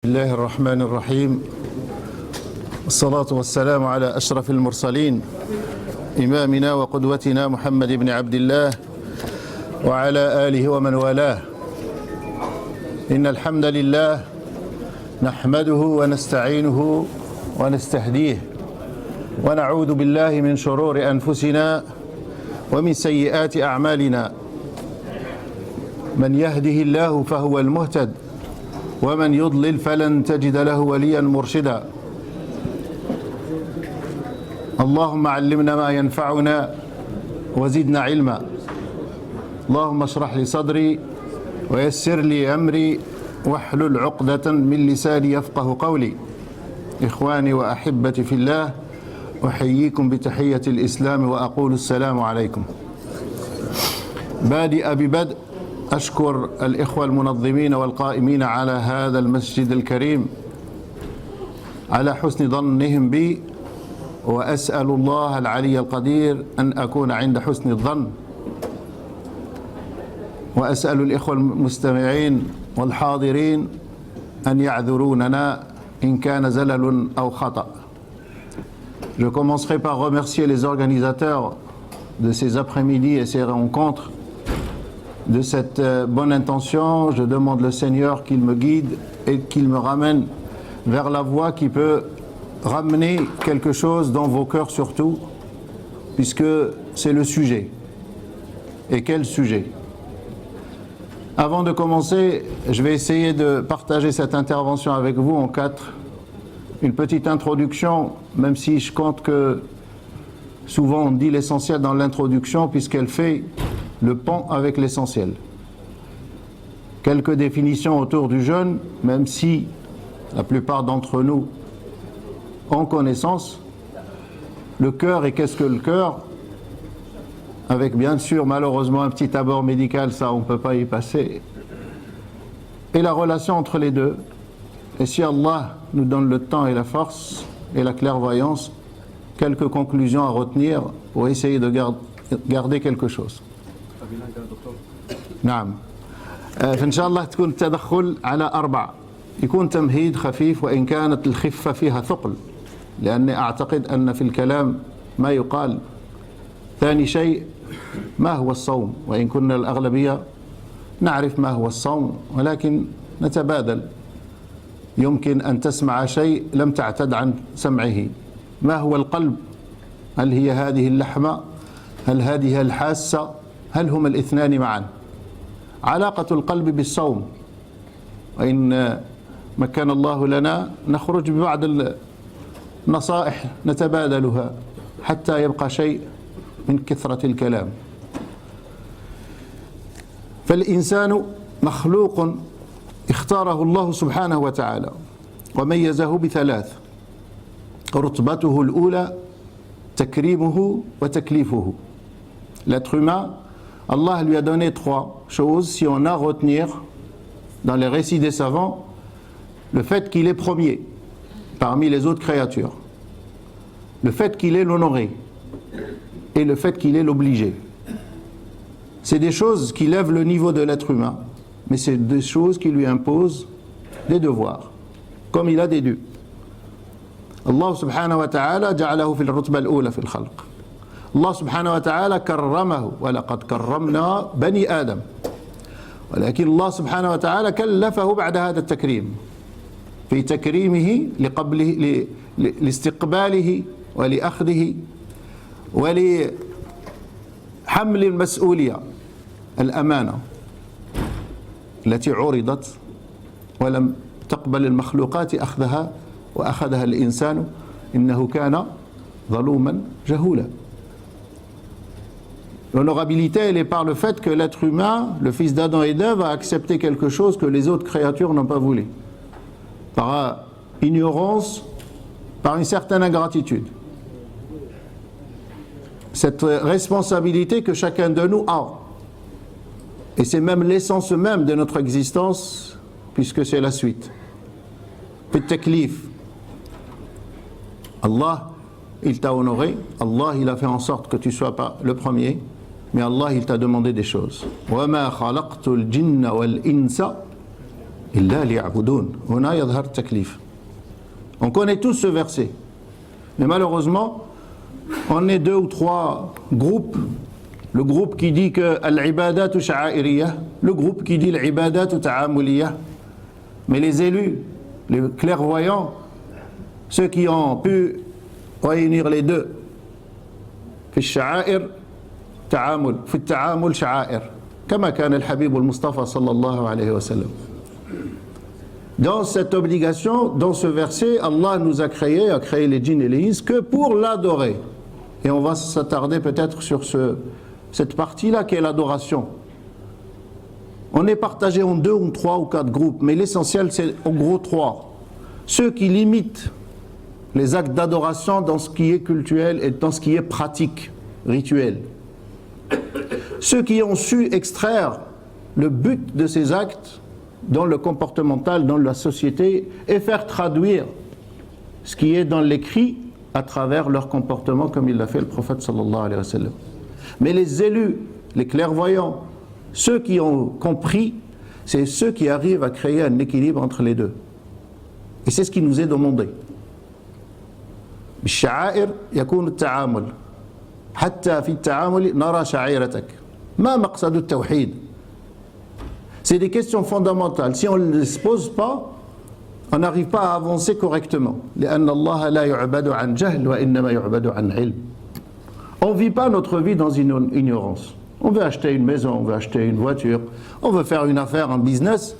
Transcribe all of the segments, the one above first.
بسم الله الرحمن الرحيم. الصلاة والسلام على أشرف المرسلين إمامنا وقدوتنا محمد بن عبد الله وعلى آله ومن والاه. إن الحمد لله نحمده ونستعينه ونستهديه ونعوذ بالله من شرور أنفسنا ومن سيئات أعمالنا. من يهده الله فهو المهتد ومن يضلل فلن تجد له وليا مرشدا. اللهم علمنا ما ينفعنا وزدنا علما. اللهم اشرح لي صدري ويسر لي أمري واحلل عقدة من لساني يفقه قولي. إخواني وأحبتي في الله، أحييكم بتحية الإسلام وأقول السلام عليكم. بادئ ببدء أشكر الإخوة المنظمين والقائمين على هذا المسجد الكريم على حسن ظنهم بي، وأسأل الله العلي القدير أن أكون عند حسن الظن، وأسأل الإخوة المستمعين والحاضرين أن يعذروننا إن كان زلل أو خطأ. Je commencerai par remercier les organisateurs de ces après-midi et ces rencontres de cette bonne intention. Je demande le Seigneur qu'il me guide et qu'il me ramène vers la voie qui peut ramener quelque chose dans vos cœurs surtout, puisque c'est le sujet. Et quel sujet? Avant de commencer, je vais essayer de partager cette intervention avec vous en quatre. Une petite introduction, même si je compte que souvent on dit l'essentiel dans l'introduction puisqu'elle fait le pont avec l'essentiel. Quelques définitions autour du jeûne, même si la plupart d'entre nous ont connaissance. Le cœur, et qu'est-ce que le cœur? Avec bien sûr malheureusement un petit abord médical, ça on ne peut pas y passer. Et la relation entre les deux. Et si Allah nous donne le temps et la force et la clairvoyance, quelques conclusions à retenir pour essayer de garder quelque chose. نعم. فإن شاء الله تكون التدخل على 4. يكون تمهيد خفيف وإن كانت الخفة فيها ثقل، لأني أعتقد أن في الكلام ما يقال. ثاني شيء، ما هو الصوم؟ وإن كنا الأغلبية نعرف ما هو الصوم، ولكن نتبادل. يمكن أن تسمع شيء لم تعتد عن سمعه. ما هو القلب؟ هل هي هذه اللحمة؟ هل هذه الحاسة؟ هل هما الاثنان معا؟ علاقة القلب بالصوم، وإن مكن الله لنا نخرج ببعض النصائح نتبادلها حتى يبقى شيء من كثرة الكلام. فالإنسان مخلوق اختاره الله سبحانه وتعالى وميزه بثلاث: رتبته الأولى تكريمه وتكليفه. L'être humain, Allah lui a donné 3 choses, si on a à retenir dans les récits des savants, le fait qu'il est premier parmi les autres créatures, le fait qu'il est l'honoré et le fait qu'il est l'obligé. C'est des choses qui lèvent le niveau de l'être humain, mais c'est des choses qui lui imposent des devoirs, comme il a des dûs. Allah subhanahu wa ta'ala ja'alahu fil rutba al-ula fil khalq. Allah subhanahu wa ta'ala karramahu wa laqad karramna bani Adam. ولكن الله سبحانه وتعالى كلفه بعد هذا التكريم في تكريمه لقبله لاستقباله ولأخذه ولحمل المسؤولية الأمانة التي عرضت ولم تقبل المخلوقات أخذها وأخذها الإنسان إنه كان ظلوما جهولا. L'honorabilité, elle est par le fait que l'être humain, le fils d'Adam et d'Ève, a accepté quelque chose que les autres créatures n'ont pas voulu. Par ignorance, par une certaine ingratitude. Cette responsabilité que chacun de nous a. Et c'est même l'essence même de notre existence, puisque c'est la suite. Fait taklif. Allah, il t'a honoré. Allah, il a fait en sorte que tu ne sois pas le premier. Mais Allah, il t'a demandé des choses. وَمَا خَلَقْتُ الْجِنَّ وَالْإِنسَ إلا ليعبدون. هنا يظهر التكليف. On connaît tous ce verset. Mais malheureusement, on est 2 ou 3 groupes. Le groupe qui dit que al-ibadat sha'airiyah, le groupe qui dit al-ibadat ta'amuliyah. Mais les élus, les clairvoyants, ceux qui ont pu réunir les deux, في الشعائر تعامل في التعامل شعائر كما كان الحبيب المصطفى صلى الله عليه وسلم. Dans cette obligation, dans ce verset, Allah nous a créé les djinns et les ins que pour l'adorer. Et on va s'attarder peut-être sur cette partie-là qui est l'adoration. On est partagé en 2 ou 3 ou 4 groupes, mais l'essentiel c'est en gros 3. Ceux qui limitent les actes d'adoration dans ce qui est cultuel et dans ce qui est pratique, rituel. Ceux qui ont su extraire le but de ces actes dans le comportemental, dans la société, et faire traduire ce qui est dans l'écrit à travers leur comportement, comme il l'a fait le prophète sallallahu alayhi wa sallam. Mais les élus, les clairvoyants, ceux qui ont compris, c'est ceux qui arrivent à créer un équilibre entre les deux. Et c'est ce qui nous est demandé. بالشعائر يكون التعامل حتى في التعامل نرى شعيرتك. ما مقصد التوحيد؟ C'est des questions fondamentales. Si on ne les pose pas, on n'arrive pas à avancer correctement. لأن الله لا يعبد عن جهل وإنما يعبد عن علم. On ne vit pas notre vie dans une ignorance. On veut acheter une maison, on veut acheter une voiture, on veut faire une affaire, un business,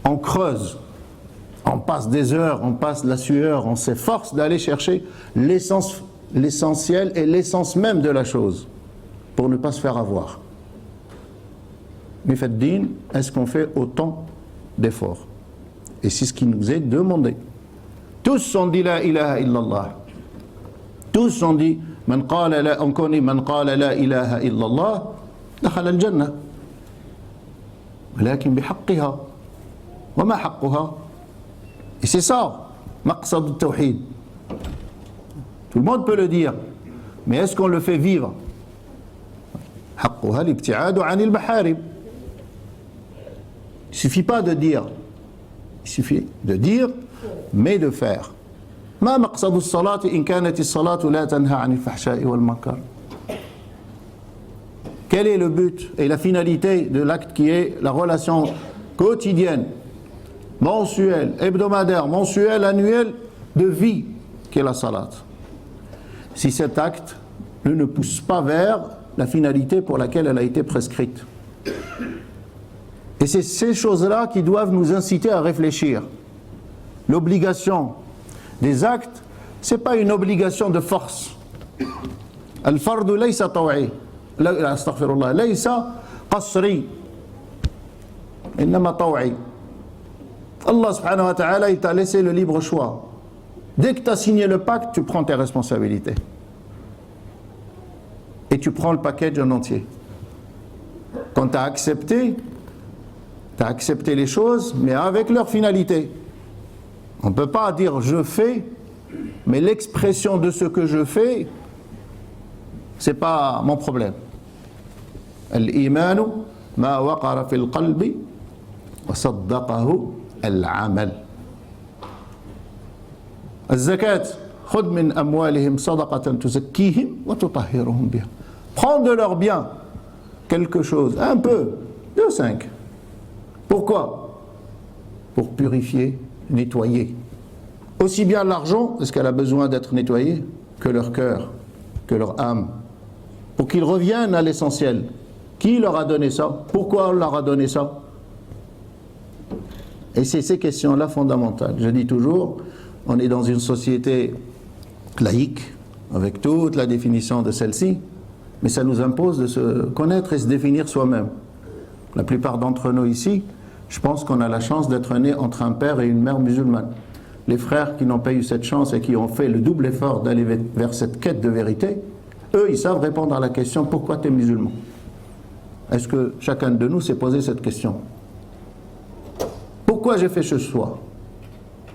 on creuse. On passe des heures, on passe la sueur, on s'efforce d'aller chercher l'essentiel et l'essence même de la chose pour ne pas se faire avoir. Mais faites din, est-ce qu'on fait autant d'efforts? Et c'est ce qui nous est demandé. Tous ont dit la ilaha illallah. Tous ont dit on connaît man qala la ilaha illallah dakhala al-jannah. ولكن بحقها وما حقها. Et c'est ça, maqsad al-tawhid. Tout le monde peut le dire, mais est-ce qu'on le fait vivre? حقها الابتعاد عن المحارم. Il ne suffit pas de dire, il suffit de dire, mais de faire. ما مقصد الصلاة إن كانت الصلاة لا تنهى عن الفحشاء والمنكر. Quel est le but et la finalité de l'acte qui est la relation quotidienne, mensuelle, hebdomadaire, mensuelle, annuelle de vie qui est la salat? Si cet acte ne pousse pas vers la finalité pour laquelle elle a été prescrite. Et c'est ces choses-là qui doivent nous inciter à réfléchir. L'obligation des actes, ce n'est pas une obligation de force. Al-fardu laysa taw'i. Astaghfirullah. Laysa qasri. Innama taw'i. Allah subhanahu wa ta'ala, il t'a laissé le libre choix. Dès que tu as signé le pacte, tu prends tes responsabilités. Et tu prends le package en entier. Quand tu as accepté les choses, mais avec leur finalité. On ne peut pas dire je fais, mais l'expression de ce que je fais, ce n'est pas mon problème. Al-imanu ma waqara fil qalbi wa saddaqahu al-amal. Al-zakat, khud min amwalihim sadaqatan tuzakkihim wa tutahhiruhum biha. Prends de leurs biens quelque chose, un peu, 2,5. Pourquoi? Pour purifier, nettoyer. Aussi bien l'argent, est-ce qu'elle a besoin d'être nettoyée, que leur cœur, que leur âme, pour qu'ils reviennent à l'essentiel. Qui leur a donné ça? Pourquoi on leur a donné ça? Et c'est ces questions-là fondamentales. Je dis toujours, on est dans une société laïque, avec toute la définition de celle-ci, mais ça nous impose de se connaître et se définir soi-même. La plupart d'entre nous ici, je pense qu'on a la chance d'être nés entre un père et une mère musulmane. Les frères qui n'ont pas eu cette chance et qui ont fait le double effort d'aller vers cette quête de vérité, eux, ils savent répondre à la question « Pourquoi tu es musulman ?» Est-ce que chacun de nous s'est posé cette question? Pourquoi j'ai fait ce choix?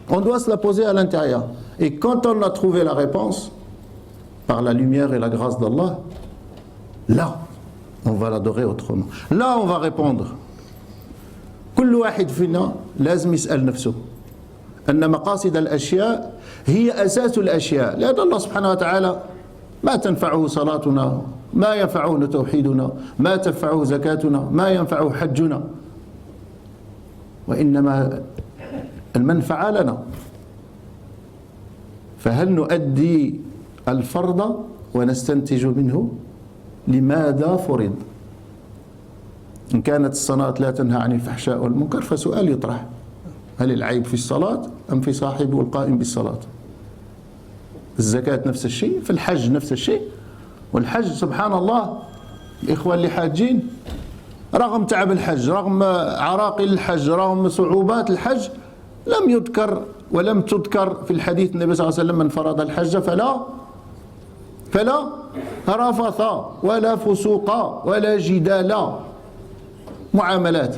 On doit se la poser à l'intérieur. Et quand on a trouvé la réponse, par la lumière et la grâce d'Allah, là, on va l'adorer autrement. Là, on va répondre. كل واحد فينا لازم يسأل نفسه أن مقاصد الأشياء هي أساس الأشياء، لأن الله سبحانه وتعالى ما تنفعه صلاتنا، ما ينفعه توحيدنا، ما تنفعه زكاتنا، ما ينفعه حجنا، وإنما المنفعة لنا. فهل نؤدي الفرض ونستنتج منه لماذا فرض؟ إن كانت الصلاة لا تنهى عن الفحشاء والمنكر فسؤال يطرح: هل العيب في الصلاة أم في صاحبه القائم بالصلاة؟ الزكاة نفس الشيء، في الحج نفس الشيء. والحج سبحان الله الإخوة اللي حاجين رغم تعب الحج، رغم عراقل الحج، رغم صعوبات الحج، لم يذكر ولم تذكر في الحديث النبي صلى الله عليه وسلم: من فرض الحج فلا رفث ولا فسوق ولا جدال. معاملات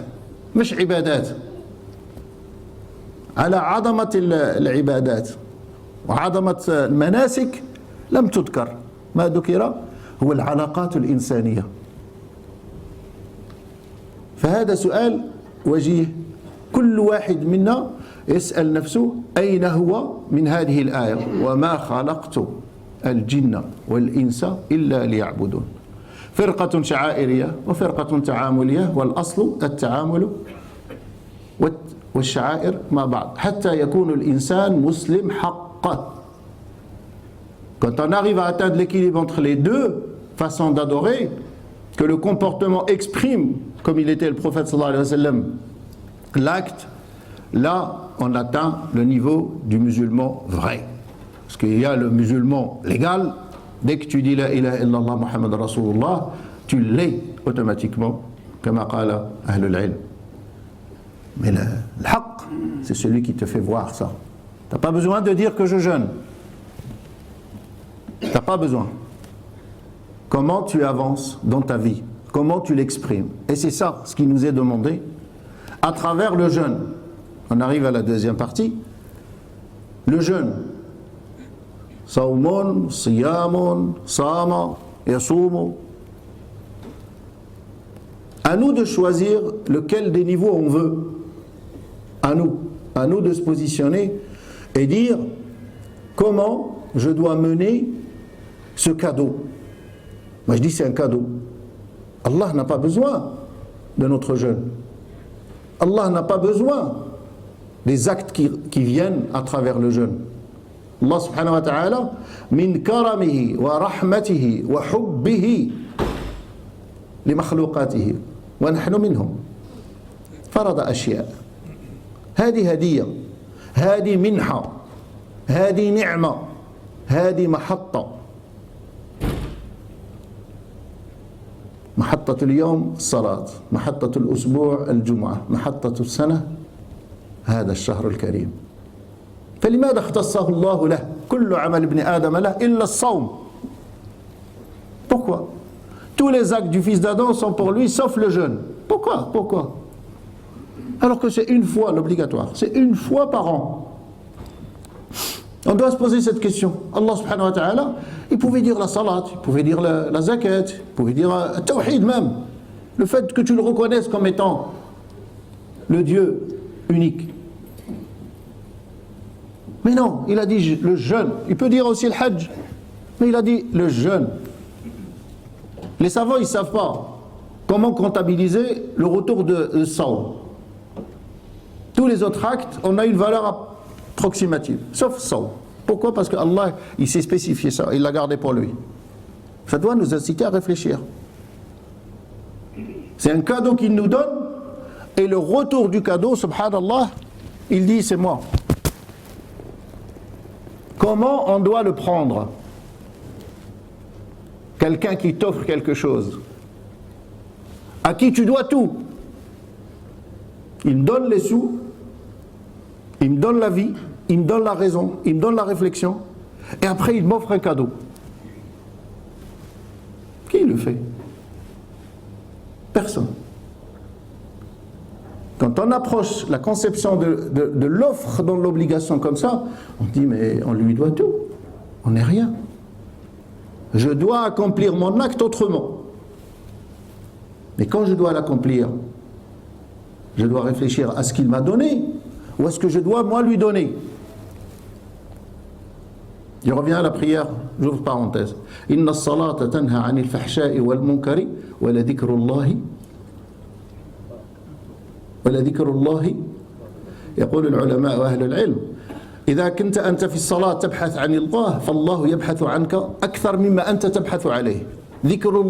مش عبادات. على عظمة العبادات وعظمة المناسك لم تذكر، ما ذكر هو العلاقات الإنسانية. فهذا سؤال وجيه، كل واحد منا يسأل نفسه أين هو من هذه الآية: وما خلقت الجن والإنس إلا ليعبدون. فرقة شعائرية وفرقة تعاملية، والأصل التعامل والشعائر مع بعض حتى يكون الإنسان مسلم حقا. Quand on arrive à atteindre l'équilibre entre les deux façons d'adorer, que le comportement exprime, comme il était le prophète sallallahu alayhi wa sallam, l'acte, là on atteint le niveau du musulman vrai. Parce qu'il y a le musulman légal, dès que tu dis la ilaha illallah Muhammad Rasulullah, tu l'es automatiquement, comme qala ahlul ilm. Mais le haqq, c'est celui qui te fait voir ça. Tu n'as pas besoin de dire que je jeûne. Tu n'as pas besoin. Comment tu avances dans ta vie, comment tu l'exprimes. Et c'est ça ce qui nous est demandé à travers le jeûne. On arrive à la deuxième partie. Le jeûne. Sawmun, siyamun, sama, yasumu. À nous de choisir lequel des niveaux on veut. À nous de se positionner et dire comment je dois mener ce cadeau. Moi je dis c'est un cadeau. Allah n'a pas besoin de notre jeûne. Allah n'a pas besoin des actes qui viennent à travers le jeûne. Allah subhanahu wa ta'ala min karamihi wa rahmatihi wa hubbihi li makhluqatihi wa nahnu minhum farada ashya. هذه هدية، هذه منحة، هذه نعمة، هذه محطة. محطة اليوم الصلاة، محطة الأسبوع الجمعة، محطة السنة هذا الشهر الكريم. فلماذا اختصه الله له؟ كل عمل ابن آدم له إلا الصوم. Pourquoi? Tous les actes du fils d'Adam sont pour lui sauf le jeûne. Pourquoi? Alors que c'est une fois l'obligatoire, c'est une fois par an. On doit se poser cette question. Allah subhanahu wa ta'ala, il pouvait dire la salat, il pouvait dire la zakat, il pouvait dire le tawhid même. Le fait que tu le reconnaisses comme étant le Dieu unique. Mais non, il a dit le jeûne. Il peut dire aussi le hajj, mais il a dit le jeûne. Les savants, ils ne savent pas comment comptabiliser le retour de Sawm. Tous les autres actes, on a une valeur approximative, sauf Sawm. Pourquoi? Parce que Allah, il s'est spécifié ça, il l'a gardé pour lui. Ça doit nous inciter à réfléchir. C'est un cadeau qu'il nous donne, et le retour du cadeau, subhanallah, il dit c'est moi. Comment on doit le prendre? Quelqu'un qui t'offre quelque chose, à qui tu dois tout. Il me donne les sous, il me donne la vie, il me donne la raison, il me donne la réflexion, et après il m'offre un cadeau. Qui le fait? Personne. Quand on approche la conception de l'offre dans l'obligation comme ça, on dit mais on lui doit tout, on n'est rien. Je dois accomplir mon acte autrement. Mais quand je dois l'accomplir, Je dois réfléchir à ce qu'il m'a donné ou à ce que je dois moi lui donner. Je reviens à la prière, j'ouvre parenthèse. Inna as-salata tanha 'anil fahsha'i wal munkari wa la dhikrullahi يقول العلماء وأهل العلم إذا كنت أنت في الصلاة تبحث عن الله فالله يبحث عنك أكثر مما أنت تبحث عليه. ذكر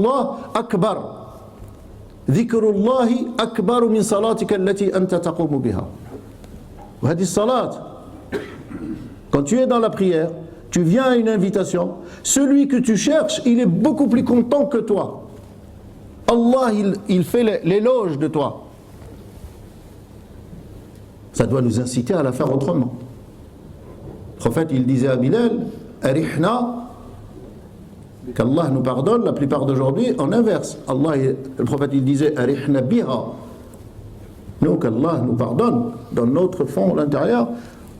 الله أكبر من صلاتك التي أنت تقوم بها. وهذه الصلاة quand tu es dans la prière, tu viens à une invitation, celui que tu cherches, il est beaucoup plus content que toi. Allah, il fait l'éloge de toi. Ça doit nous inciter à la faire autrement. Le prophète, il disait à Bilal, Arihna, qu'Allah nous pardonne, la plupart d'aujourd'hui, en inverse. Le prophète, il disait, Arihna biha. Nous, qu'Allah nous pardonne, dans notre fond, l'intérieur,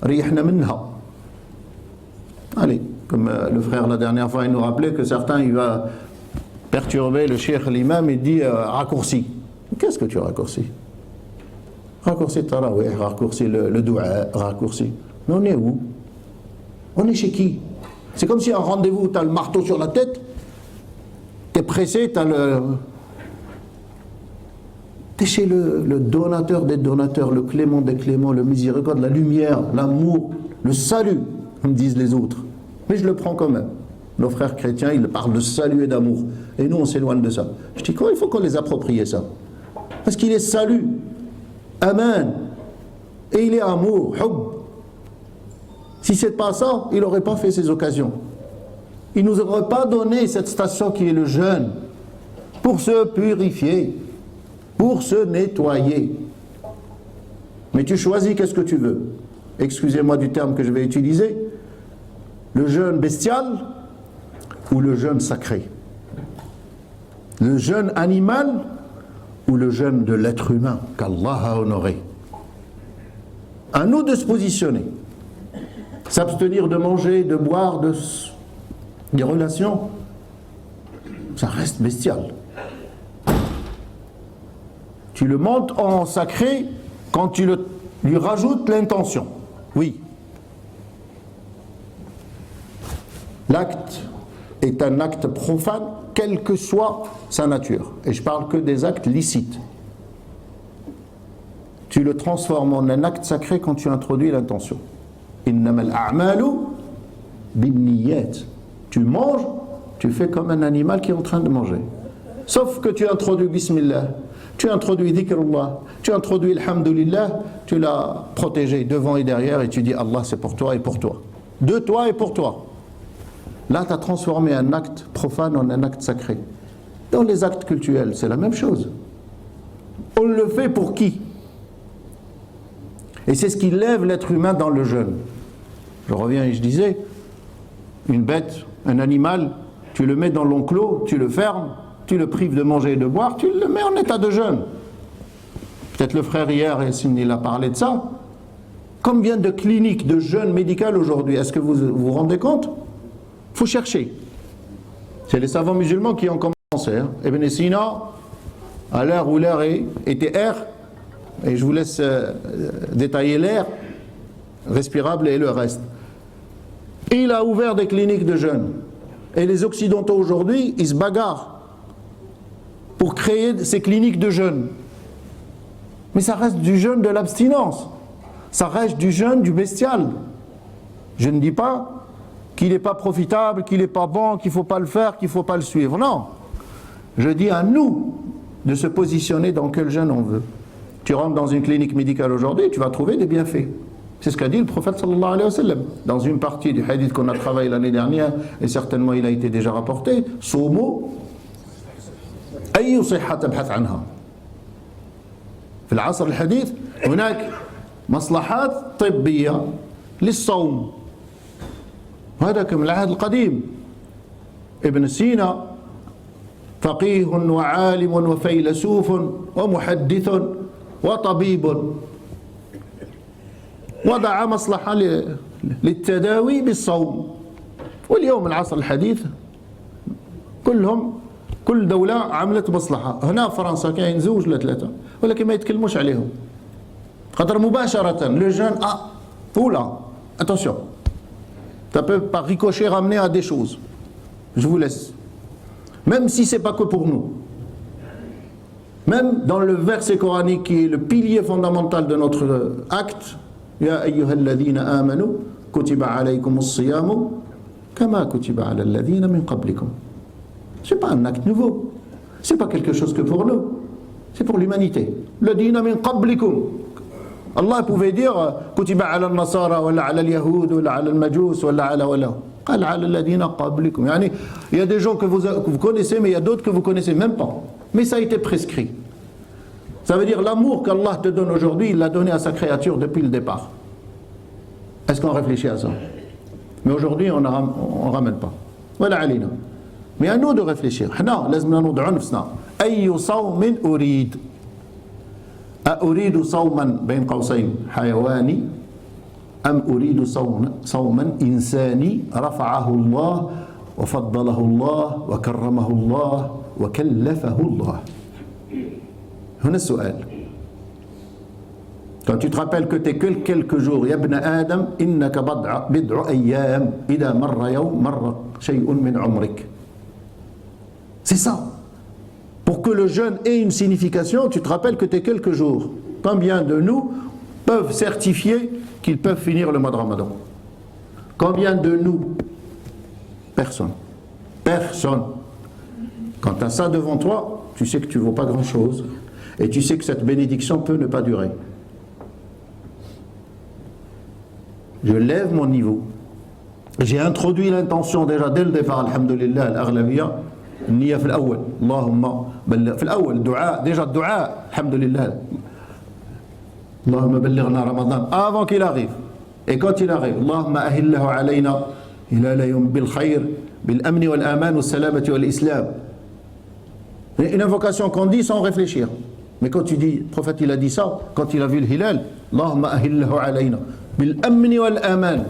Arihna minha. Allez, comme le frère la dernière fois, il nous rappelait que certains, il va perturber le cheikh, l'imam, et dit, raccourci. Qu'est-ce que tu raccourcis? Raccourci le tarawih, raccourci le dua, raccourci. Mais on est où? On est chez qui? C'est comme si à un rendez-vous, tu as le marteau sur la tête, tu es pressé, tu as le... Tu es chez le donateur des donateurs, le clément des cléments, le miséricorde, la lumière, l'amour, le salut, me disent les autres. Mais je le prends quand même. Nos frères chrétiens, ils parlent de salut et d'amour. Et nous, on s'éloigne de ça. Je dis quoi? Il faut qu'on les approprie ça. Parce qu'il est salut. Amen. Et il est amour, hub. Si c'est pas ça, il n'aurait pas fait ces occasions. Il nous aurait pas donné cette station qui est le jeûne pour se purifier, pour se nettoyer. Mais tu choisis qu'est-ce que tu veux. Excusez-moi du terme que je vais utiliser. Le jeûne bestial ou le jeûne sacré. Le jeûne animal ou le jeûne de l'être humain qu'Allah a honoré. À nous de se positionner. S'abstenir de manger, de boire, des relations, ça reste bestial. Tu le montes en sacré quand tu lui rajoutes l'intention. Oui. L'acte est un acte profane, quelle que soit sa nature. Et je parle que des actes licites. Tu le transformes en un acte sacré quand tu introduis l'intention. Innamal a'malu binniyat. Tu manges, tu fais comme un animal qui est en train de manger. Sauf que tu introduis Bismillah, tu introduis Dhikrullah, tu introduis Alhamdulillah, tu l'as protégé devant et derrière et tu dis Allah c'est pour toi et pour toi. De toi et pour toi. Là, tu as transformé un acte profane en un acte sacré. Dans les actes cultuels, c'est la même chose. On le fait pour qui? Et c'est ce qui lève l'être humain dans le jeûne. Je reviens et je disais, une bête, un animal, tu le mets dans l'enclos, tu le fermes, tu le prives de manger et de boire, tu le mets en état de jeûne. Peut-être le frère hier, il a parlé de ça. Combien de cliniques de jeûne médical aujourd'hui? Est-ce que vous vous rendez compte? Il faut chercher. C'est les savants musulmans qui ont commencé. Ibn Sina, à l'heure où l'air était air, et je vous laisse détailler l'air respirable et le reste. Et il a ouvert des cliniques de jeûne. Et les Occidentaux aujourd'hui, ils se bagarrent pour créer ces cliniques de jeûne. Mais ça reste du jeûne de l'abstinence. Ça reste du jeûne du bestial. Je ne dis pas qu'il n'est pas profitable, qu'il n'est pas bon, qu'il ne faut pas le faire, qu'il ne faut pas le suivre. Non. Je dis à nous de se positionner dans quel jeûne on veut. Tu rentres dans une clinique médicale aujourd'hui, tu vas trouver des bienfaits. C'est ce qu'a dit le prophète sallallahu alayhi wa sallam. Dans une partie du hadith qu'on a travaillé l'année dernière, et certainement il a été déjà rapporté, Soumu, أي صحة تبحث عنها. في العصر الحديث هناك مصلحات طبية للصوم. وهذا كما العهد القديم. ابن سينا فقيه وعالم وفيلسوف ومحدث وطبيب وضع مصلحة للتداوي بالصوم. واليوم العصر الحديث كل دولة عملت مصلحة. هنا فرنسا كاين زوج ولا ثلاثة ولكن ما يتكلموش عليهم. Le jeûne, oula, attention, ça peut par ricochet ramener à des choses. Je vous laisse. Même si ce n'est pas que pour nous. Même dans le verset coranique qui est le pilier fondamental de notre acte, Ya ayyuhalladhina amanu, kutiba alaykum as-siyamu, kama kutiba ala alladhina min qablikum. Ce n'est pas un acte nouveau. Ce n'est pas quelque chose que pour nous. C'est pour l'humanité. Ladina min qablikum. Allah pouvait dire kutiba ala al-nasara, wala ala al-yahoud, wala ala al-majus, wala ala wala. قال على الذين قبلكم. يعني il y a des gens que vous connaissez, mais il y a d'autres que vous connaissez même pas. Mais ça a été prescrit. Ça veut dire l'amour qu'Allah te donne aujourd'hui, il l'a donné à sa créature depuis le départ. Est-ce qu'on réfléchit à ça? Mais aujourd'hui, on ne ramène pas. Voilà alina. Mais à nous de réfléchir. Non, لازم نوضع نفسنا. أي صوم أريد؟ أريد صوما بين قوسين حيواني أم أريد صوما إنساني رفعه الله وفضله الله وكرمه الله وكلفه الله. هنا السؤال. Quand tu te rappelles que tu es que quelques jours, يا ابن آدم إنك بضع أيام إذا مر يوم مر شيء من عمرك. C'est ça. Pour que le jeûne ait une signification, tu te rappelles que tu es quelques jours. Combien de nous peuvent certifier qu'ils peuvent finir le mois de Ramadan? Combien de nous? Personne. Personne. Quand tu as ça devant toi, tu sais que tu ne vaux pas grand-chose. Et tu sais que cette bénédiction peut ne pas durer. Je lève mon niveau. J'ai introduit l'intention déjà dès le départ, alhamdulillah, al-aghlabiyya, النية في الأول اللهم بلغ في الأول الدعاء déjà الدعاء الحمد لله اللهم بلغنا رمضان avant qu'il arrive et quand il arrive اللهم أهله علينا هلال يوم بالخير بالأمن والأمان والسلامة والإسلام. Une invocation qu'on dit sans réfléchir. Mais quand tu dis, le prophète il a dit ça, quand il a vu le hilal, اللهم أهله علينا بالأمن والأمان,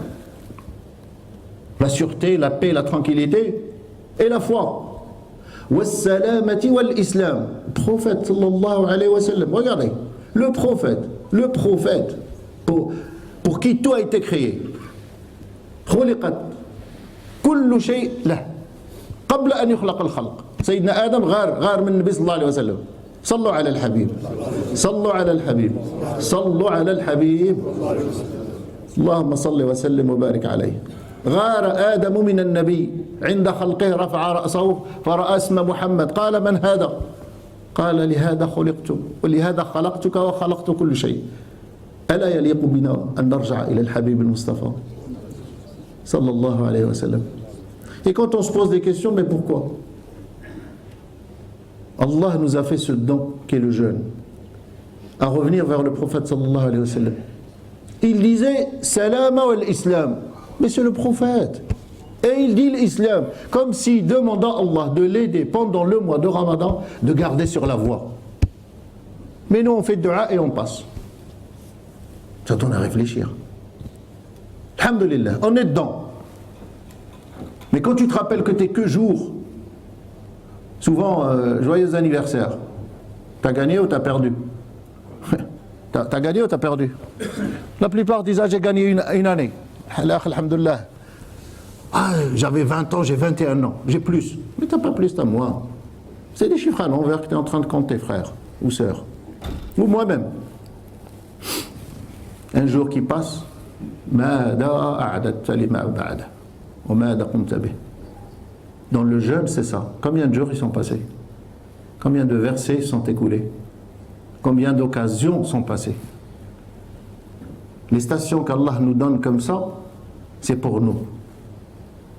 la sûreté, la paix, la tranquillité et la foi. والسلامة والإسلام. Prophète sallallahu alayhi wa sallam. Regardez, le prophète pour qui tout a été créé. خلقت كل شيء له قبل أن يخلق الخلق. سيدنا آدم غار من النبي صلى الله عليه وسلم. صلوا على الحبيب صلوا على الحبيب صلوا على الحبيب اللهم صل وسلم وبارك عليه. غار آدم من النبي عند خلقه رفع رأسه فرأى اسم محمد قال من هذا؟ قال لهذا خلقت ولهذا خلقتك وخلقت كل شيء. ألا يليق بنا أن نرجع إلى الحبيب المصطفى صلى الله عليه وسلم. Et quand on se pose des questions, mais pourquoi? Allah nous a fait ce don qu'est le jeûne, à revenir vers le prophète sallallahu alayhi wa sallam. Il disait salama wal islam, mais c'est le prophète. Et il dit l'islam, comme s'il demandait à Allah de l'aider pendant le mois de Ramadan de garder sur la voie. Mais nous on fait dua et on passe. Ça tourne à réfléchir. Alhamdulillah, on est dedans. Mais quand tu te rappelles que t'es que jour, souvent joyeux anniversaire, t'as gagné ou t'as perdu? T'as gagné ou t'as perdu? La plupart disent j'ai gagné une année. Alhamdulillah. J'avais 20 ans, j'ai 21 ans, j'ai plus. Mais t'as pas plus, t'as moins. C'est des chiffres à l'envers que tu es en train de compter, frère ou sœur. Ou moi-même. Un jour qui passe, dans le jeûne, c'est ça. Combien de jours ils sont passés? Combien de versets sont écoulés? Combien d'occasions sont passées? Les stations qu'Allah nous donne comme ça, c'est pour nous.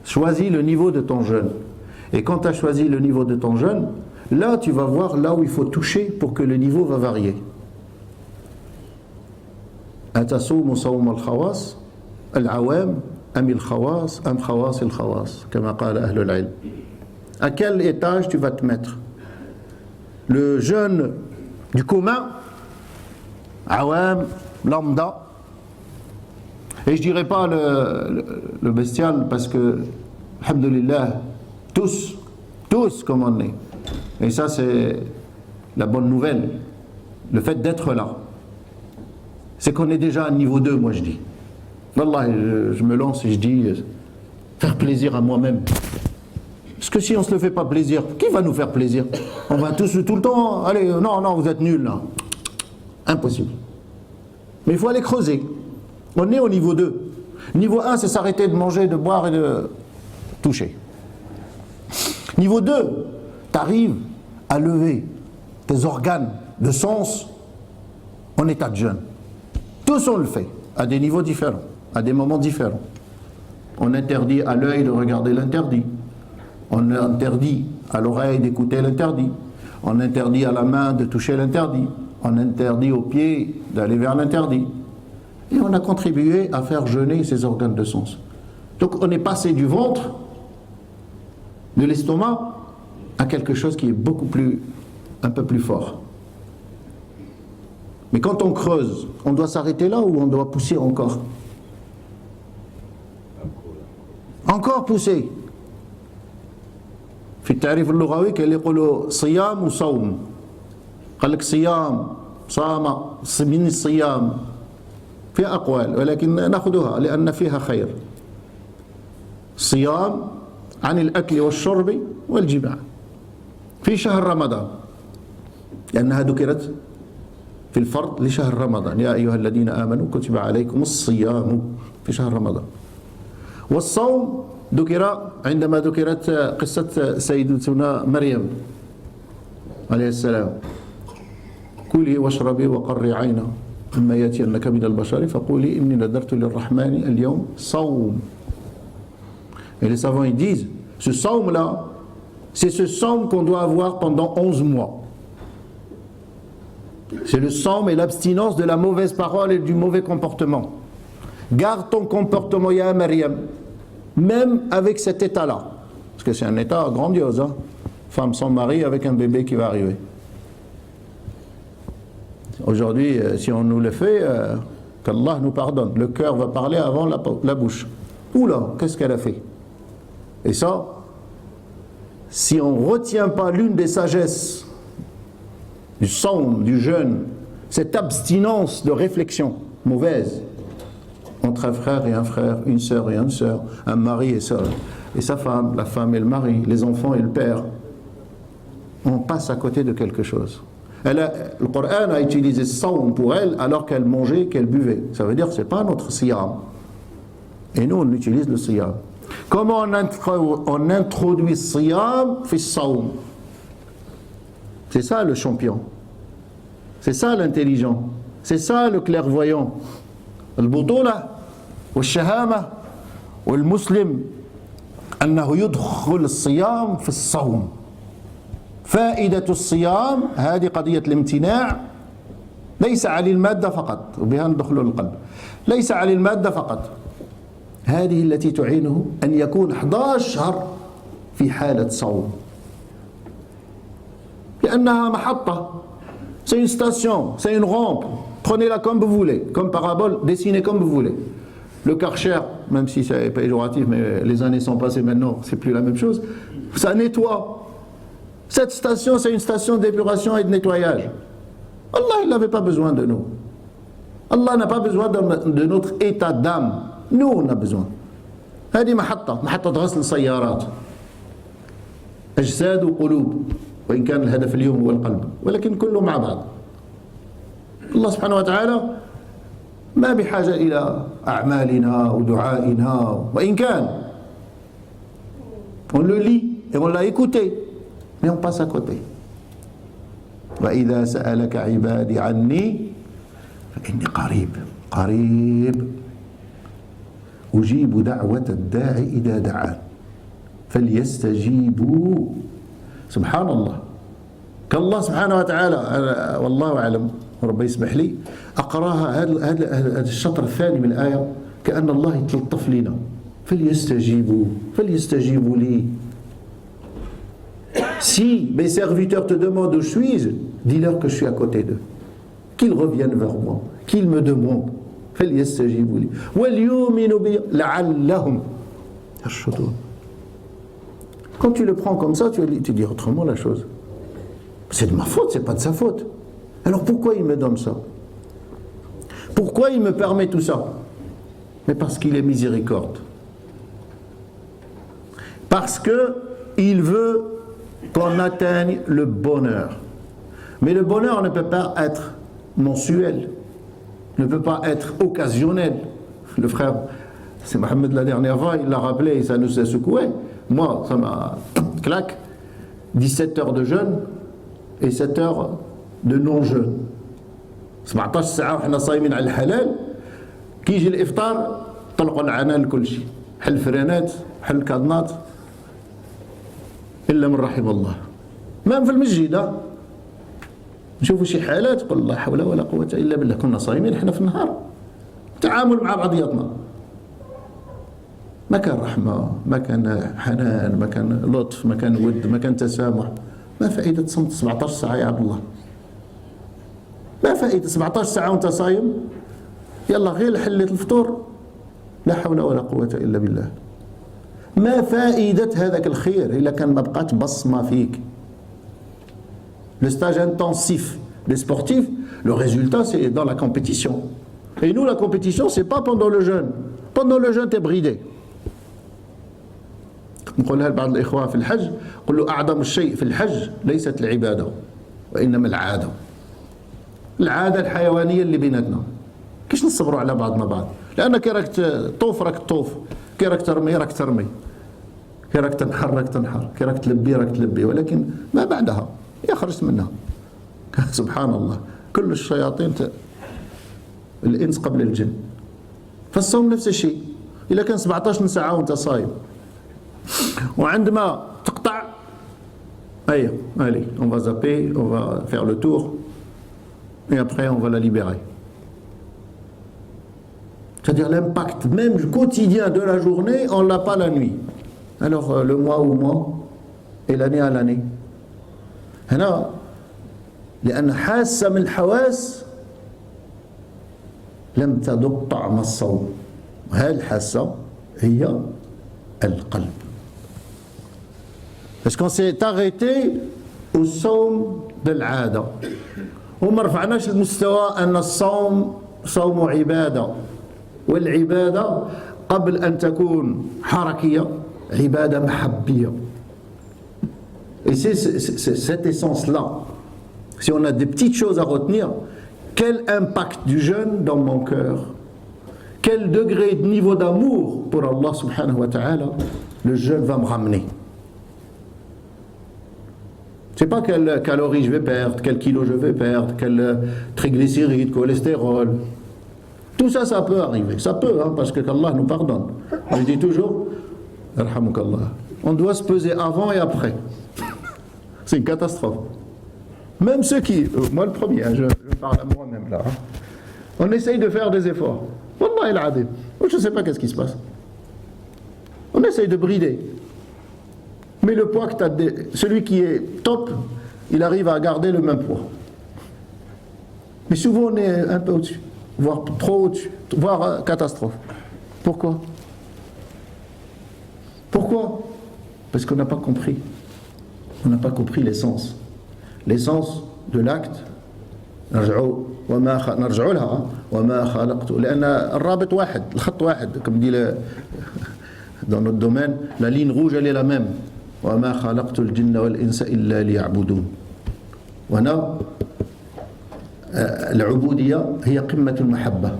Choisis le niveau de ton jeûne. Et quand tu as choisi le niveau de ton jeûne, là tu vas voir là où il faut toucher pour que le niveau va varier. أتصوم صوم الخواص العوام أم الخواص أم خواص الخواص كما قال أهل العلم. À quel étage tu vas te mettre? Le jeûne du commun, awam, lambda. Et je dirais pas le bestial parce que, alhamdulillah, tous comme on est. Et ça c'est la bonne nouvelle, le fait d'être là. c'est qu'on est déjà à niveau 2, moi je dis. Wallah, je me lance et je dis, faire plaisir à moi-même. Parce que si on ne se le fait pas plaisir, qui va nous faire plaisir? On va tous tout le temps, allez, non, vous êtes nuls là. Impossible. Mais il faut aller creuser. On est au niveau 2. Niveau 1, c'est s'arrêter de manger, de boire et de toucher. Niveau 2, tu arrives à lever tes organes de sens en état de jeûne. Tous on le fait, à des niveaux différents, à des moments différents. On interdit à l'œil de regarder l'interdit. On interdit à l'oreille d'écouter l'interdit. On interdit à la main de toucher l'interdit. On interdit aux pieds d'aller vers l'interdit. Et on a contribué à faire jeûner ces organes de sens. Donc on est passé du ventre, de l'estomac, à quelque chose qui est un peu plus fort. Mais quand on creuse, on doit s'arrêter là ou on doit pousser encore? Encore pousser. في التعريف اللغوي كان يقولوا صيام وصوم. قال لك صيام صام من الصيام فيها أقوال ولكن نأخذها لأن فيها خير. صيام عن الأكل والشرب والجماع في شهر رمضان لأنها ذكرت في الفرض لشهر رمضان يا أيها الذين آمنوا كتب عليكم الصيام في شهر رمضان. والصوم ذكر عندما ذكرت قصة سيدتنا مريم عليه السلام كلي واشربي وقري عينا ثم يأتينك من البشر فقولي إني نذرت للرحمن اليوم صوم. Et les savants ils disent ce saum là c'est ce saum qu'on doit avoir pendant 11 mois. C'est le saum et l'abstinence de la mauvaise parole et du mauvais comportement. Garde ton comportement ya Maryam, même avec cet état-là. Parce que c'est un état grandiose, hein? Femme sans mari avec un bébé qui va arriver. Aujourd'hui, si on nous le fait, qu'Allah nous pardonne. Le cœur va parler avant la bouche. Oula, qu'est-ce qu'elle a fait? Et ça, si on ne retient pas l'une des sagesses du saum, du jeûne, cette abstinence de réflexion mauvaise entre un frère et un frère, une sœur et une sœur, un mari et sa femme, la femme et le mari, les enfants et le père, on passe à côté de quelque chose. Le Coran a utilisé saum pour elle alors qu'elle mangeait, qu'elle buvait. Ça veut dire que ce n'est pas notre siyam. Et nous, on utilise le siyam. Comment on introduit le siyam fi saum? C'est ça le champion. C'est ça l'intelligent. C'est ça le clairvoyant. البطولة والشهامة والمسلم أنه يدخل الصيام في الصوم. فائدة الصيام هذه قضية الامتناع ليس على المادة فقط وبها ندخل القلب. ليس على المادة فقط. هذه التي تعينه أن يكون 11 شهر في حالة صوم. لأنها محطة. C'est une station, c'est une rampe. Prenez-la comme vous voulez, comme parabole, dessinez comme vous voulez. Le Karcher, même si c'est péjoratif, mais les années sont passées maintenant, c'est plus la même chose, ça nettoie. Cette station, c'est une station d'épuration et de nettoyage. Allah, il n'avait pas besoin de nous. Allah n'a pas besoin de notre état d'âme. Nous, on a besoin. هذه محطة غسل السيارات. أجساد وقلوب. وإن كان الهدف اليوم هو القلب ولكن كله مع بعض. الله سبحانه وتعالى ما بحاجة إلى أعمالنا ودعائنا وإن كان on le lit et on l'a écouté mais on passe à côté. وإذا سألك عبادي عني فإني قريب أجيب دعوة الداعي إذا دعان فليستجيبوا. سبحان الله. كالله سبحانه وتعالى والله أعلم وربي يسمح لي أقراها هذا الشطر الثاني من الآية كأن الله يتلطف لنا فليستجيبوا لي. Si mes serviteurs te demandent où je suis, dis-leur que je suis à côté d'eux, qu'ils reviennent vers moi, qu'ils me demandent. فليستجيبوا لي وليؤمنوا بي لعلهم يرشدون. Quand tu le prends comme ça, tu dis autrement la chose. C'est de ma faute, c'est pas de sa faute. Alors pourquoi il me donne ça? Pourquoi il me permet tout ça? Mais parce qu'il est miséricorde. Parce qu'il veut qu'on atteigne le bonheur. Mais le bonheur ne peut pas être mensuel, ne peut pas être occasionnel. Le frère, c'est Mohamed la dernière fois, il l'a rappelé, ça nous a secoué. Moi, ça m'a claque. 17 heures de jeûne et 7 heures de non-jeûne. 17 ساعة وحنا صايمين على الحلال كيجي الإفطار طلقوا العنان لكل شيء حل الفرانات حل الكادنات إلا من رحم الله ما في المسجد نشوفوا شي حالات تقول لا حول ولا قوة إلا بالله كنا صايمين احنا في النهار تعامل مع بعضياتنا ما كان رحمة ما كان حنان ما كان لطف ما كان ود ما كان تسامح ما فائدة صمت 17 ساعة يا عبد الله ما فائدة 17 ساعة وانت صايم يلا غير حلة الفطور لا حول ولا قوة إلا بالله ما فائدة هذاك الخير إلا كان ما بقات بصمة فيك. Le stage intensif des sportifs, le résultat c'est dans la compétition. Et nous la compétition c'est pas pendant le jeûne. Pendant le jeûne t'es bridé. نقولها لبعض الإخوة في الحج قل له أعظم الشيء في الحج ليست العبادة وإنما العادة. العادة الحيوانية اللي بيناتنا كيش نصبروا على بعضنا بعض لأن كي راك تطوف راك تطوف كي راك ترمي راك ترمي كي راك تنحر راك تنحر كي راك تلبي راك تلبي ولكن ما بعدها يا خرجت منها سبحان الله كل الشياطين الإنس قبل الجن. فالصوم نفس الشيء إذا كان 17 ساعة وأنت صايم وعندما تقطع allez on va zapper on va faire le tour et après on va la libérer. C'est-à-dire l'impact même quotidien de la journée, on ne l'a pas la nuit. Alors le mois au mois et l'année à l'année. هنا لأن حاسة من الحواس لم تذق طعم الصوم. هذه الحاسة هي القلب. Parce qu'on s'est arrêté au صوم بالعادة. وما رفعناش المستوى أن الصوم صوم عبادة والعبادة قبل أن تكون حركية عبادة محبية. Et c'est cette essence-là. Si on a des petites choses à retenir, quel impact du jeûne dans mon cœur, quel degré de niveau d'amour pour Allah subhanahu wa ta'ala le jeûne va me ramener. Je ne sais pas quelles calories je vais perdre, quel kilo je vais perdre, quel triglycérides, cholestérol. Tout ça, ça peut arriver. Ça peut, hein, parce que Allah nous pardonne. Je dis toujours, on doit se peser avant et après. C'est une catastrophe. Même ceux qui, moi le premier, hein, je parle à moi-même là, hein, on essaye de faire des efforts. Wallah el adim. Je ne sais pas qu'est-ce qui se passe. On essaye de brider. Mais le poids que tu as, celui qui est top, il arrive à garder le même poids. Mais souvent on est un peu au-dessus, voire trop au-dessus, voire catastrophe. Pourquoi? Pourquoi? Parce qu'on n'a pas compris. On n'a pas compris l'essence. L'essence de l'acte. نرجعوا لها وما خلقت لأن الرابط واحد الخط واحد comme dit dans notre domaine la ligne rouge elle est la même وما خلقت الجن والإنس إلا ليعبدون. وهنا العبودية هي قمة المحبة.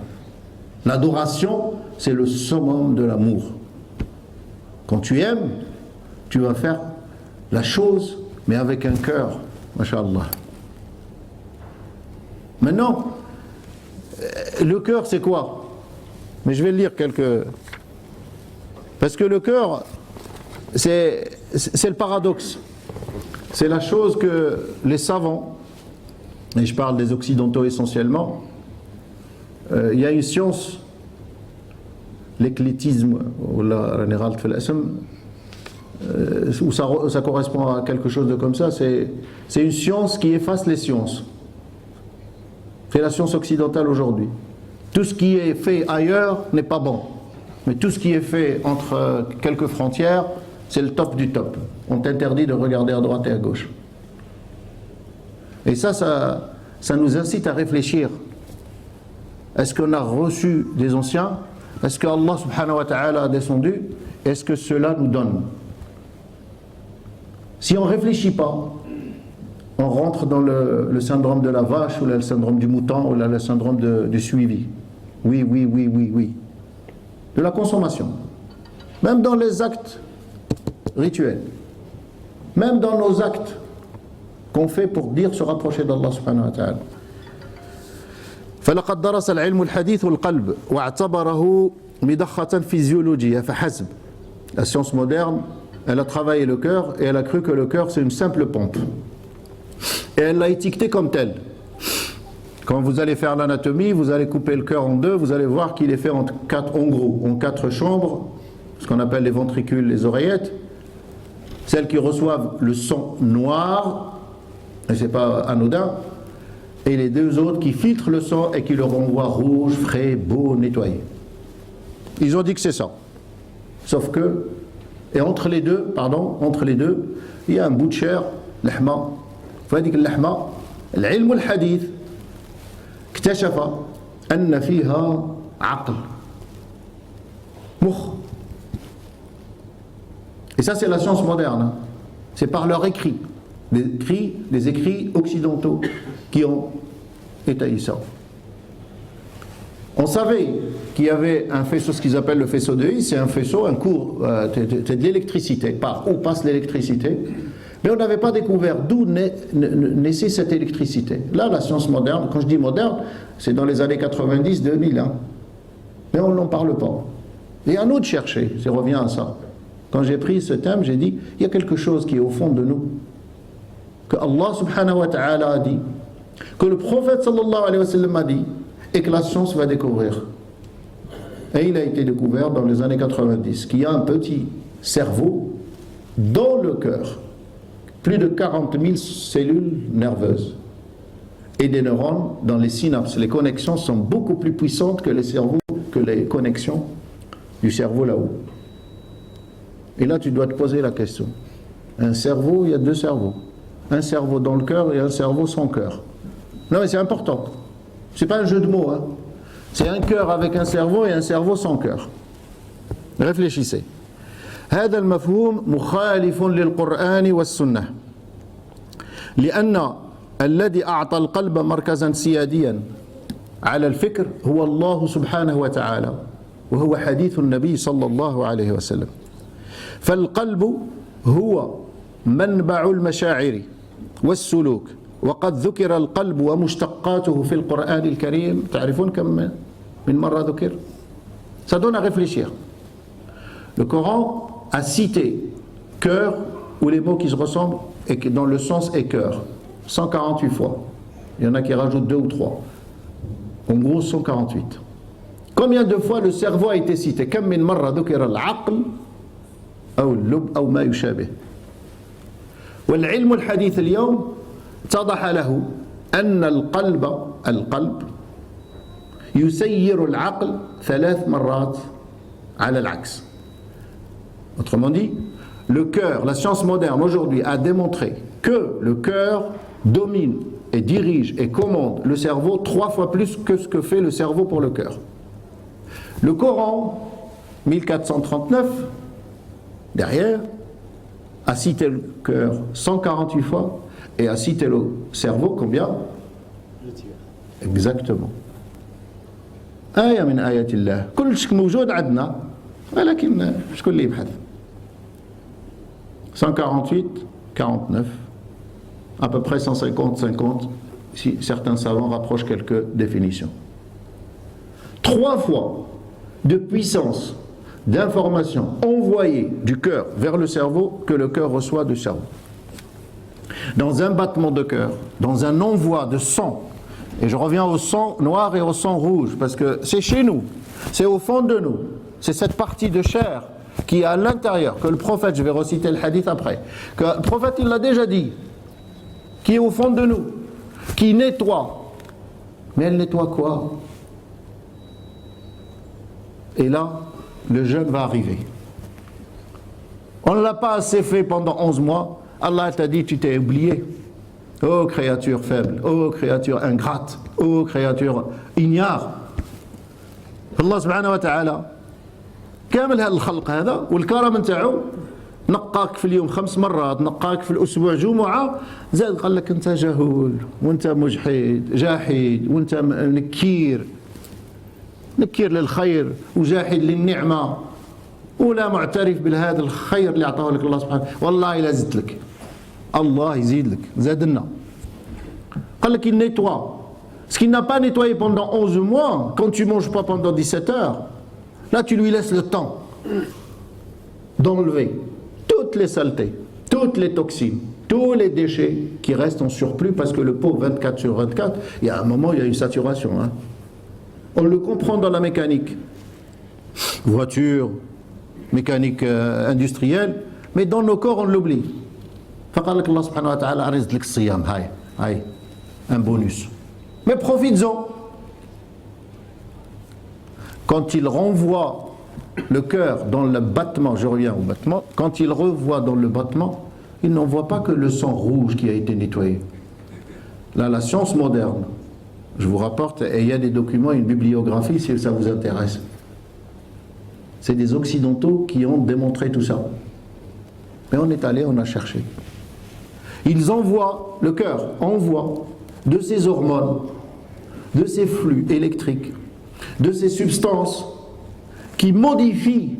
L'adoration c'est le summum de l'amour. Quand tu aimes tu vas faire la chose mais avec un cœur masha'Allah. Maintenant, le cœur c'est quoi? Mais je vais lire quelques... Parce que le cœur, c'est le paradoxe. C'est la chose que les savants, et je parle des occidentaux essentiellement, il y a une science, l'éclectisme, où ça correspond à quelque chose de comme ça, c'est une science qui efface les sciences. C'est la science occidentale aujourd'hui. Tout ce qui est fait ailleurs n'est pas bon. Mais tout ce qui est fait entre quelques frontières, c'est le top du top. On t'interdit de regarder à droite et à gauche. Et ça nous incite à réfléchir. Est-ce qu'on a reçu des anciens? Est-ce que Allah subhanahu wa ta'ala a descendu? Est-ce que cela nous donne? Si on ne réfléchit pas, on rentre dans le syndrome de la vache, ou le syndrome du mouton, ou le syndrome du suivi. Oui, oui, oui, oui, oui. De la consommation. Même dans les actes rituels. Même dans nos actes qu'on fait pour dire se rapprocher d'Allah subhanahu wa ta'ala. فلقد درس العلم الحديث القلب واعتبره مضخة فيزيولوجية فحسب. La science moderne, elle a travaillé le cœur et elle a cru que le cœur c'est une simple pompe. Et elle l'a étiqueté comme tel. Quand vous allez faire l'anatomie, vous allez couper le cœur en deux, vous allez voir qu'il est fait en quatre chambres, ce qu'on appelle les ventricules, les oreillettes. Celles qui reçoivent le sang noir, et c'est pas anodin, et les deux autres qui filtrent le sang et qui le renvoient rouge, frais, beau, nettoyé. Ils ont dit que c'est ça. Sauf que, et entre les deux, il y a un bout de chair, l'ahma. فهذيك اللحمة العلم الحديث اكتشف أن فيها عقل مخ. Et ça c'est la science moderne. C'est par leurs écrits, les écrits occidentaux qui ont étayé ça. On savait qu'il y avait un faisceau, ce qu'ils appellent le faisceau de Higgs, c'est un faisceau, un cours, c'est de l'électricité, par où passe l'électricité. Mais on n'avait pas découvert d'où naissait cette électricité. Là, la science moderne, quand je dis moderne, c'est dans les années 90-2000. Hein. Mais on n'en parle pas. Et à nous de chercher, je reviens à ça. Quand j'ai pris ce thème, j'ai dit, il y a quelque chose qui est au fond de nous. Que Allah subhanahu wa ta'ala a dit, que le prophète sallallahu alayhi wa sallam a dit, et que la science va découvrir. Et il a été découvert dans les années 90, qu'il y a un petit cerveau dans le cœur. Plus de 40 000 cellules nerveuses et des neurones dans les synapses. Les connexions sont beaucoup plus puissantes que les connexions du cerveau là-haut. Et là, tu dois te poser la question. Un cerveau, il y a deux cerveaux. Un cerveau dans le cœur et un cerveau sans cœur. Non, mais c'est important. C'est pas un jeu de mots. Hein. C'est un cœur avec un cerveau et un cerveau sans cœur. Réfléchissez. هذا المفهوم مخالف للقرآن والسنة لأن الذي أعطى القلب مركزا سياديا على الفكر هو الله سبحانه وتعالى وهو حديث النبي صلى الله عليه وسلم فالقلب هو منبع المشاعر والسلوك وقد ذكر القلب ومشتقاته في القرآن الكريم تعرفون كم من مرة ذكر Ça donne à réfléchir. Le Coran a cité cœur, ou les mots qui se ressemblent, et dont le sens est cœur, 148 fois. Il y en a qui rajoutent 2 ou 3. En gros, 148. Combien de fois le cerveau a été cité? كم من مرة ذكر العقل أو اللب أو ما يشابه. والعلم الحديث اليوم اتضح له أن القلب يسير العقل 3 مرات على العكس. Autrement dit, le cœur, la science moderne aujourd'hui a démontré que le cœur domine et dirige et commande le cerveau 3 fois plus que ce que fait le cerveau pour le cœur. Le Coran, 1439, derrière, a cité le cœur 148 fois et a cité le cerveau combien? Exactement. آية من آيات الله كل شيء موجود عندنا ولكن شكون اللي يبحث 148, 49, à peu près 150, 50, si certains savants rapprochent quelques définitions. 3 fois de puissance d'information envoyée du cœur vers le cerveau que le cœur reçoit du cerveau. Dans un battement de cœur, dans un envoi de sang, et je reviens au sang noir et au sang rouge, parce que c'est chez nous, c'est au fond de nous, c'est cette partie de chair qui est à l'intérieur, que le prophète, je vais reciter le hadith après, que le prophète il l'a déjà dit, qui est au fond de nous, qui nettoie. Mais elle nettoie quoi? Et là, le jeûne va arriver. On ne l'a pas assez fait pendant 11 mois, Allah t'a dit tu t'es oublié. Oh créature faible, oh créature ingrate, oh créature ignare. الله سبحانه وتعالى كامل هذا الخلق هذا والكرم نتاعو نقاك في اليوم 5 مرات، نقاك في الأسبوع جمعة، زاد قال لك أنت جهول وأنت مجحد جاحد وأنت نكير للخير وجاحد للنعمة ولا معترف بهذا الخير اللي أعطاه لك الله سبحانه. والله إلا زدت لك الله يزيد لك، زادنا. قال لك il nettoie. Ce qu'il n'a pas nettoyé pendant 11 mois, quand tu ne manges pas pendant 17 heures, là tu lui laisses le temps d'enlever toutes les saletés, toutes les toxines, tous les déchets qui restent en surplus, parce que le pot 24/24, il y a un moment, il y a une saturation. Hein. On le comprend dans la mécanique. Voiture, mécanique industrielle, mais dans nos corps, on l'oublie. فقال لك الله سبحانه وتعالى أرزق لك الصيام هاي un bonus. Mais profites-en. Quand il renvoie le cœur dans le battement, je reviens au battement, quand il revoit dans le battement, il n'en voit pas que le sang rouge qui a été nettoyé. Là, la science moderne, je vous rapporte, et il y a des documents, une bibliographie si ça vous intéresse. C'est des occidentaux qui ont démontré tout ça. Mais on est allé, on a cherché. Ils envoient, le cœur envoie de ces hormones, de ces flux électriques, de ces substances qui modifient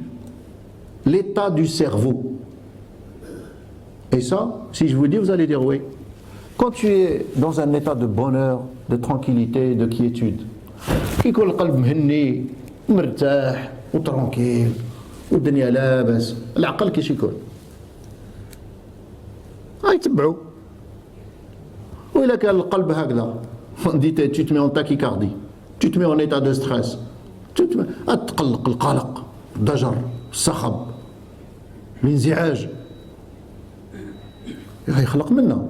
l'état du cerveau. Et ça, si je vous dis, vous allez dire oui. Quand tu es dans un état de bonheur, de tranquillité, de quiétude, qui يكون القلب مهني مرتاح وترانكيل والدنيا لاباس، العقل كيش يكون؟ يتبعوا. وإلا كان القلب هكذا، tu te mets en tachycardie, tu te mets en état de stress, تقلق، القلق، الضجر، الصخب، الانزعاج، يخلق منا.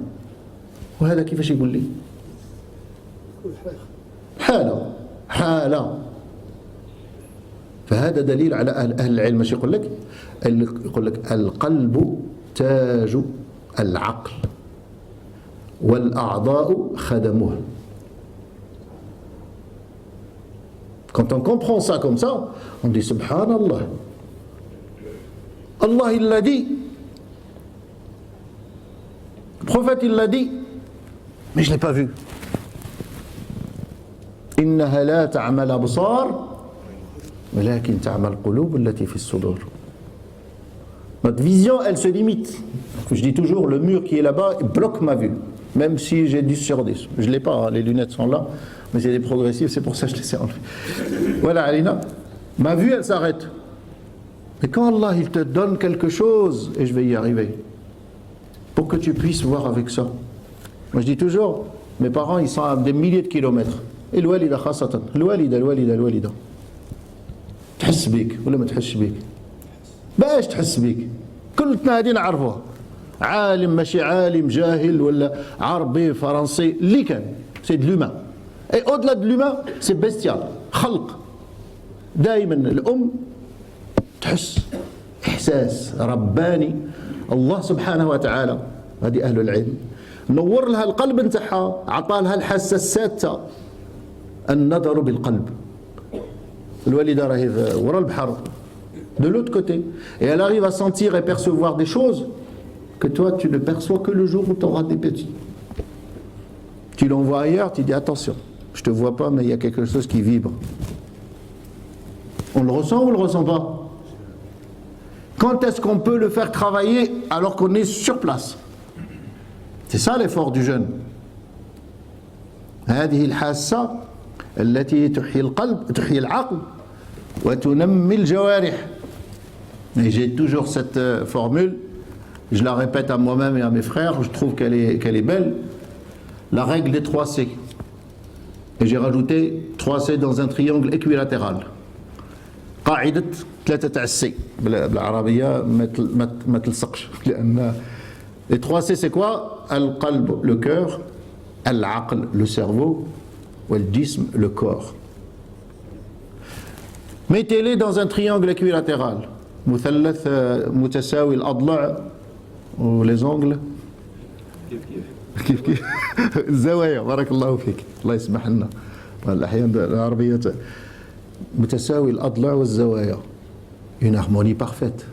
وهذا كيفاش يقول لي؟ حالة. فهذا دليل على أهل العلم. مش يقول لك القلب تاج العقل والأعضاء خدمه. Quand on comprend ça comme ça, on dit Subhanallah. Allah il l'a dit. Le prophète il l'a dit. Mais je ne l'ai pas vu. إنها لا تعمى الأبصار ولكن تعمى القلوب التي في الصدور. Notre vision, elle se limite. Je dis toujours, le mur qui est là-bas bloque ma vue, même si j'ai 10/10. Je ne l'ai pas, hein, les lunettes sont là, mais c'est des progressifs, c'est pour ça que je les ai enlevées. Voilà, Alina, ma vue, elle s'arrête. Mais quand Allah, il te donne quelque chose, et je vais y arriver, pour que tu puisses voir avec ça. Moi, je dis toujours, mes parents, ils sont à des milliers de kilomètres. Et الوالدة خاصة الوالدة تحس بيك ولا ما تحسش بيك؟ باش تحس بيك؟ كلنا هادي نعرفوها، عالم ماشي عالم، جاهل ولا عربي فرنسي، اللي كان سي دو لومان. اي au-delà de l'humain c'est bestial، خلق. دائما الأم تحس إحساس رباني. الله سبحانه وتعالى، هذه أهل العلم، نور لها القلب نتاعها، عطى لها الحاسة السادسة، النظر بالقلب. الوالدة راهي ورا البحر de l'autre côté et elle arrive à sentir et percevoir des choses que toi tu ne perçois que le jour où tu auras des petits. Tu l'envoies ailleurs, tu dis attention, je te vois pas mais il y a quelque chose qui vibre. On le ressent ou on le ressent pas? Quand est-ce qu'on peut le faire travailler alors qu'on est sur place? C'est ça l'effort du jeûne. هذه الحاسة التي تحيي القلب، تحيي العقل وتنمي الجوارح. Et j'ai toujours cette formule, je la répète à moi-même et à mes frères, je trouve qu'elle est belle, la règle des 3 C. Et j'ai rajouté 3 C dans un triangle équilatéral. قاعدة 3 تاع السي بالعربية ما تلصقش لأن les 3 C c'est quoi? القلب le cœur, العقل le cerveau, والجسم le corps. Mettez-les dans un triangle équilatéral. مثلث متساوي الأضلاع وليز ongles كيف الزوايا. بارك الله فيك، الله يسمح لنا الأحيان العربية. متساوي الأضلاع والزوايا. Une harmonie parfaite.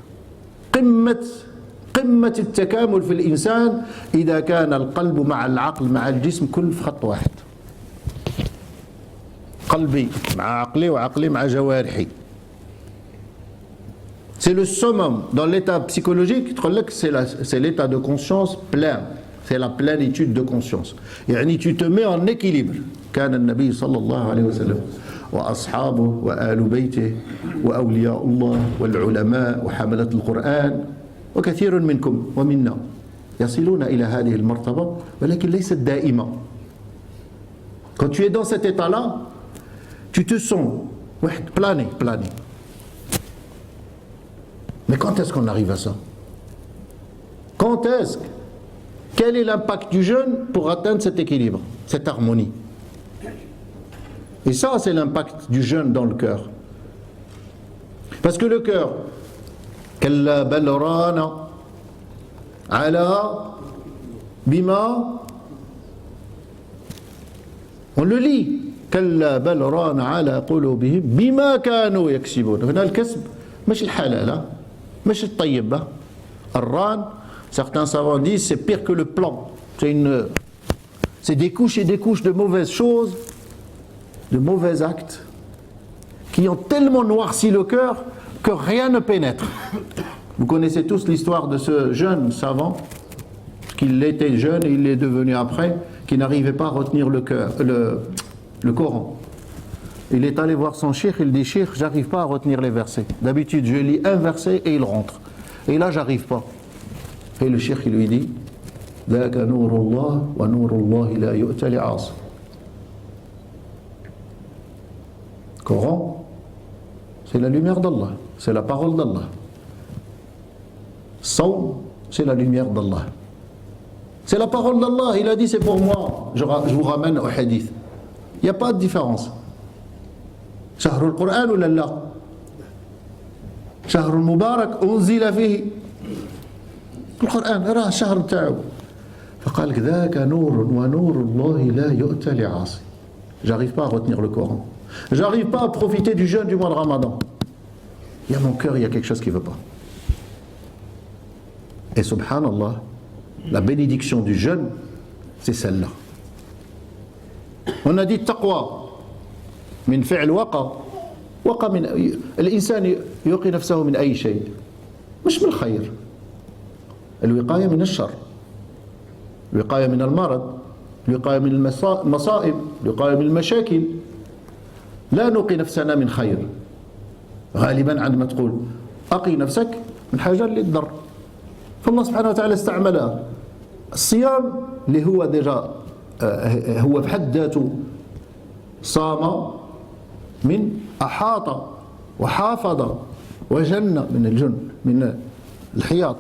قمة التكامل في الإنسان إذا كان القلب مع العقل مع الجسم كل في خط واحد. قلبي مع عقلي وعقلي مع جوارحي. C'est le summum dans l'état psychologique. C'est l'état de conscience plein. C'est la plénitude de conscience. يعني tu te mets en équilibre. كان النبي صلى الله عليه وسلم وأصحابه وآل بيته وأولياء الله والعلماء وحملة القرآن وكثير منكم ومنا يصلون إلى هذه المرتبة ولكن ليست دائمة. Quand tu es dans cet état-là, tu te sens planer. Mais quand est-ce qu'on arrive à ça? Quand est-ce? Quel est l'impact du jeûne pour atteindre cet équilibre, cette harmonie? Et ça, c'est l'impact du jeûne dans le cœur. Parce que le cœur, كلا بل ران على بما, on le lit, كلا بل ران على قلوبهم بما كانوا يكسبون. هنا الكسب مش الحلال, مش الطيب. الران, certains savants disent, c'est pire que le plan. C'est des couches et des couches de mauvaises choses, de mauvais actes, qui ont tellement noirci le cœur que rien ne pénètre. Vous connaissez tous l'histoire de ce jeune savant, qu'il était jeune et il est devenu après, qui n'arrivait pas à retenir le Coran. Il est allé voir son cheikh, il dit: cheikh, j'arrive pas à retenir les versets. D'habitude, je lis un verset et il rentre. Et là, j'arrive pas. Et le cheikh, il lui dit: ذاك نور الله ونور الله لا يؤتى لعاصٍ. Coran, c'est la lumière d'Allah, c'est la parole d'Allah. Sawm, c'est la lumière d'Allah. C'est la parole d'Allah, il a dit c'est pour moi. Je vous ramène au hadith. Il n'y a pas de différence. شهر القرآن ولا لا؟ شهر المبارك أنزل فيه القرآن، راه الشهر تاعو. فقال لك ذاك نور ونور الله لا يؤتى لعاصي. J'arrive pas à retenir le Coran. J'arrive pas à profiter du jeûne du mois de Ramadan. Il y a mon cœur, il y a quelque chose qui ne veut pas. Et subhanallah, la bénédiction du jeûne, c'est celle-là. On a dit taqwa. من فعل وقى من الإنسان يوقي نفسه من أي شيء مش من الخير. الوقاية من الشر، الوقاية من المرض، الوقاية من المصائب، الوقاية من المشاكل. لا نوقي نفسنا من خير. غالبا عندما تقول أقي نفسك من حاجة اللي تضر، فالله سبحانه وتعالى استعملها. الصيام اللي هو ديجا هو بحد ذاته صام من أحاط وحافظ وجن من الجن من الحياط.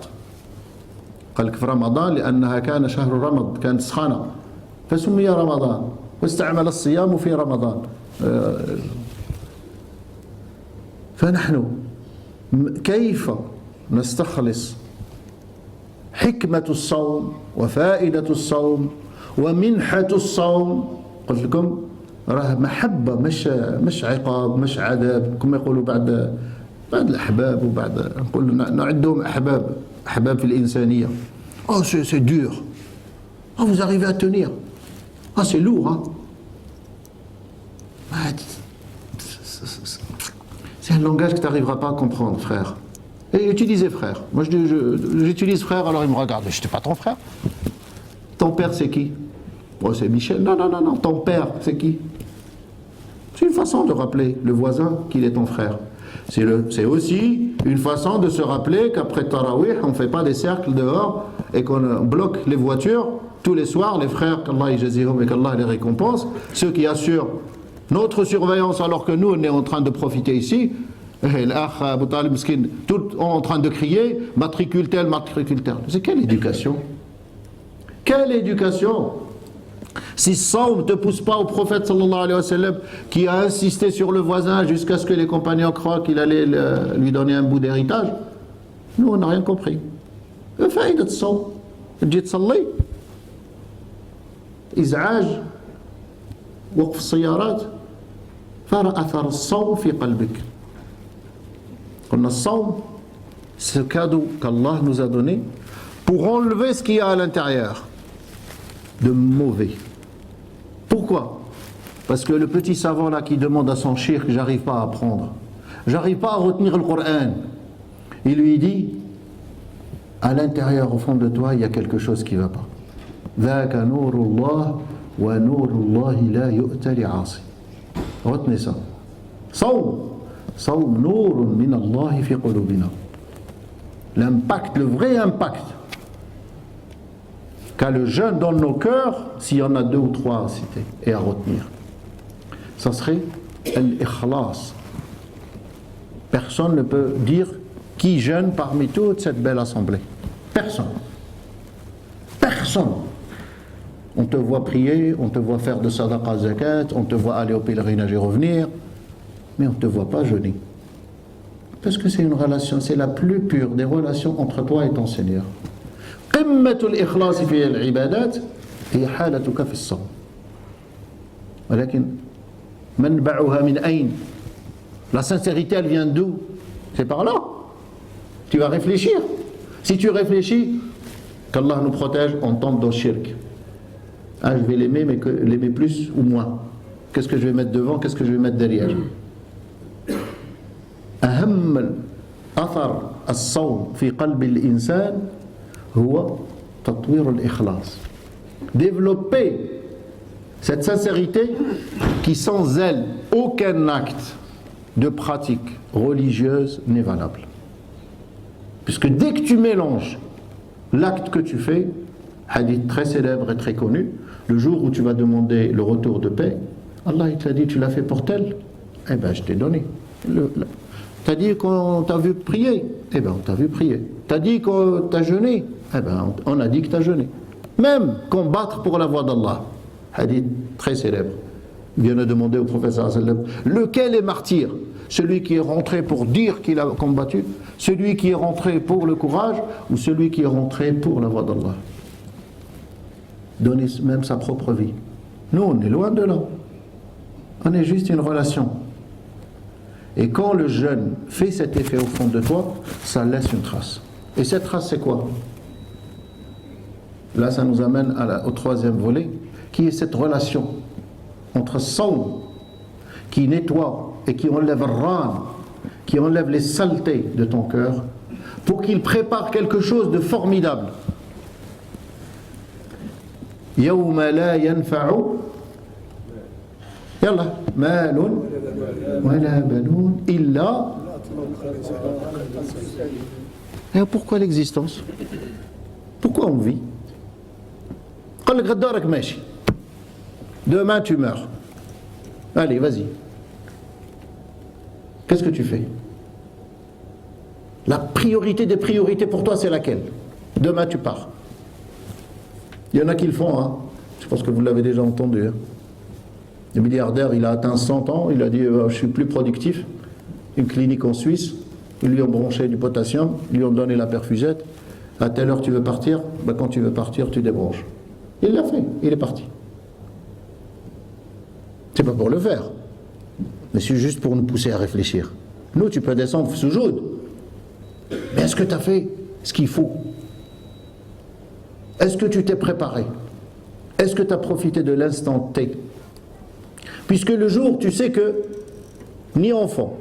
قال لك في رمضان لأنها كان شهر رمض، كانت سخانة فسمي رمضان، واستعمل الصيام في رمضان. فنحن كيف نستخلص حكمة الصوم وفائدة الصوم ومنحة الصوم؟ قلت لكم راه محبة مش عقاب مش عذاب كما يقولوا بعد الأحباب، وبعد نقول نعدهم أحباب في الإنسانية. Oh c'est dur. Oh vous arrivez à tenir. Ah c'est lourd hein. C'est un langage que tu n'arriveras pas à comprendre, frère. Et utilisez frère. Moi j'utilise frère, alors il me regarde. Je n'étais pas ton frère. Ton père c'est qui? Oh, c'est Michel. Non. Ton père c'est qui? C'est une façon de rappeler le voisin qu'il est ton frère. C'est aussi une façon de se rappeler qu'après Tarawih, on ne fait pas des cercles dehors et qu'on bloque les voitures. Tous les soirs, les frères, qu'Allah y jazihum et qu'Allah les récompense, ceux qui assurent notre surveillance alors que nous, on est en train de profiter ici, tout en train de crier, matricule tel. C'est quelle éducation? Quelle éducation? Si Saum ne te pousse pas au prophète sallallahu alayhi wa sallam qui a insisté sur le voisin jusqu'à ce que les compagnons croient qu'il allait lui donner un bout d'héritage, nous on n'a rien compris. فائدة الصوم تجي تصلي إزعاج وقف السيارات فَرَى أَثَرَ الصَّوْمِ فِي قَلْبِكَ. On a saum, ce cadeau qu'Allah nous a donné pour enlever ce qu'il y a à l'intérieur de mauvais. Pourquoi? Parce que le petit savant là qui demande à son shirk, j'arrive pas à apprendre, j'arrive pas à retenir le Coran, il lui dit, à l'intérieur, au fond de toi, il y a quelque chose qui ne va pas. ذاك نور الله ونور الله لا يؤتى لعاصي. Retenez ça. صوم نور من الله في قلوبنا. L'impact, le vrai impact qu'a le jeûne dans nos cœurs, s'il y en a 2 ou 3 à citer et à retenir, ça serait l'ikhlas. Personne ne peut dire qui jeûne parmi toute cette belle assemblée. Personne. Personne. On te voit prier, on te voit faire de sadaqa zakat, on te voit aller au pèlerinage et revenir, mais on ne te voit pas jeûner. Parce que c'est une relation, c'est la plus pure des relations entre toi et ton Seigneur. قمة الإخلاص في العبادات هي حالتك في الصوم. ولكن منبعها من أين؟ La sincérité, elle vient d'où? C'est par là. Tu vas réfléchir. Si tu réfléchis, qu'Allah nous protège, on tombe dans le shirk. Ah, je vais l'aimer, mais l'aimer plus ou moins. Qu'est-ce que je vais mettre devant, qu'est-ce que je vais mettre derrière? أهم أثر الصوم في قلب الإنسان هو تطوير الإخلاص. Développer cette sincérité qui sans elle, aucun acte de pratique religieuse n'est valable. Puisque dès que tu mélanges l'acte que tu fais, hadith très célèbre et très connu, le jour où tu vas demander le retour de paix, Allah il t'a dit tu l'as fait pour tel, eh bien je t'ai donné. T'as dit qu'on t'a vu prier, eh bien on t'a vu prier. T'as dit qu'on t'a jeûné, eh bien on a dit que t'as jeûné. Même combattre pour la voie d'Allah, hadith très célèbre. Il vient de demander au prophète sallallahu alayhi wa sallam, lequel est martyr? Celui qui est rentré pour dire qu'il a combattu, celui qui est rentré pour le courage, ou celui qui est rentré pour la voie d'Allah? Donner même sa propre vie. Nous, on est loin de là. On est juste une relation. Et quand le jeûne fait cet effet au fond de toi, ça laisse une trace. Et cette trace, c'est quoi? Là, ça nous amène au 3e volet, qui est cette relation entre saum, qui nettoie et qui enlève le ran, qui enlève les saletés de ton cœur, pour qu'il prépare quelque chose de formidable. يوم لا ينفع يلا مال ولا بنون إلا. Et pourquoi l'existence? Pourquoi on vit? قال لك غدا راك ماشي, demain tu meurs. Allez, vas-y. Qu'est-ce que tu fais? La priorité des priorités pour toi, c'est laquelle? Demain tu pars. Il y en a qui le font, hein. Je pense que vous l'avez déjà entendu. Hein. Le milliardaire, il a atteint 100 ans, il a dit je suis plus productif. Une clinique en Suisse, ils lui ont branché du potassium, ils lui ont donné la perfusette. À telle heure tu veux partir, ben, quand tu veux partir, tu débranches. Il l'a fait, il est parti. C'est pas pour le faire, mais c'est juste pour nous pousser à réfléchir. Nous, tu peux descendre sous Joud, mais est-ce que tu as fait ce qu'il faut? Est-ce que tu t'es préparé? Est-ce que tu as profité de l'instant T? Puisque le jour, tu sais que ni enfant,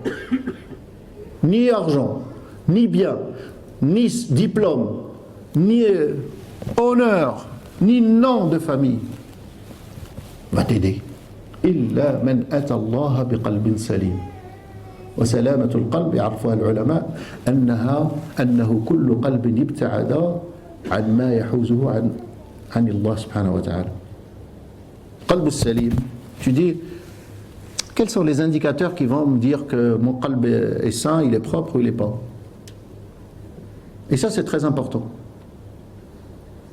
ni argent, ni bien, ni diplôme, ni honneur, ni nom de famille va t'aider. إلا من أتى الله بقلب سليم. وسلامة القلب يعرفها العلماء أنه كل قلب ابتعد عن ما يحوزه عن الله سبحانه وتعالى. قلب السليم. Tu dis, quels sont les indicateurs qui vont me dire que mon qalb est sain, il est propre ou il n'est pas? Et ça, c'est très important.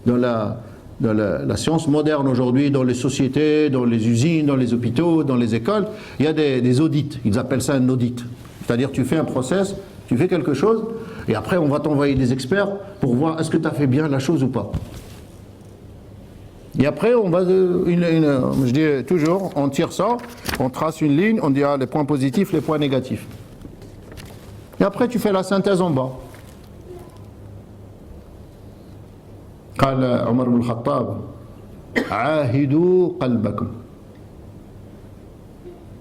Dans la science moderne aujourd'hui, dans les sociétés, dans les usines, dans les hôpitaux, dans les écoles, il y a des audits. Ils appellent ça un audit. C'est-à-dire tu fais un process, tu fais quelque chose, et après on va t'envoyer des experts pour voir est-ce que tu as fait bien la chose ou pas. Et après, on va, je dis toujours, on tire ça, on trace une ligne, on dit les points positifs, les points négatifs. Et après, tu fais la synthèse en bas. قال عمر بن الخطاب عاهدوا قلبكم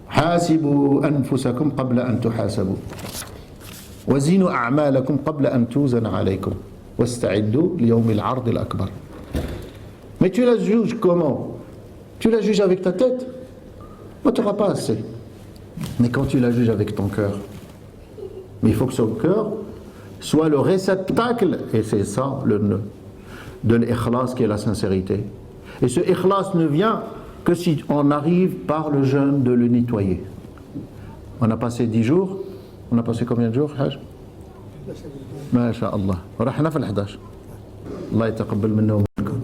حاسبوا أنفسكم قبل أن تحاسبوا وزنوا أعمالكم قبل أن توزن عليكم واستعدوا ليوم العرض الأكبر. Mais tu la juges comment? Tu la juges avec ta tête? Moi, tu n'auras pas assez. Mais quand tu la juges avec ton cœur, mais il faut que son cœur soit le réceptacle, et c'est ça le nœud, de l'ikhlas qui est la sincérité. Et ce ikhlas ne vient que si on arrive par le jeûne de le nettoyer. On a passé 10 jours. On a passé combien de jours, Hajj? MashaAllah. ورحنا في ال11. الله يتقبل منا ومنكم.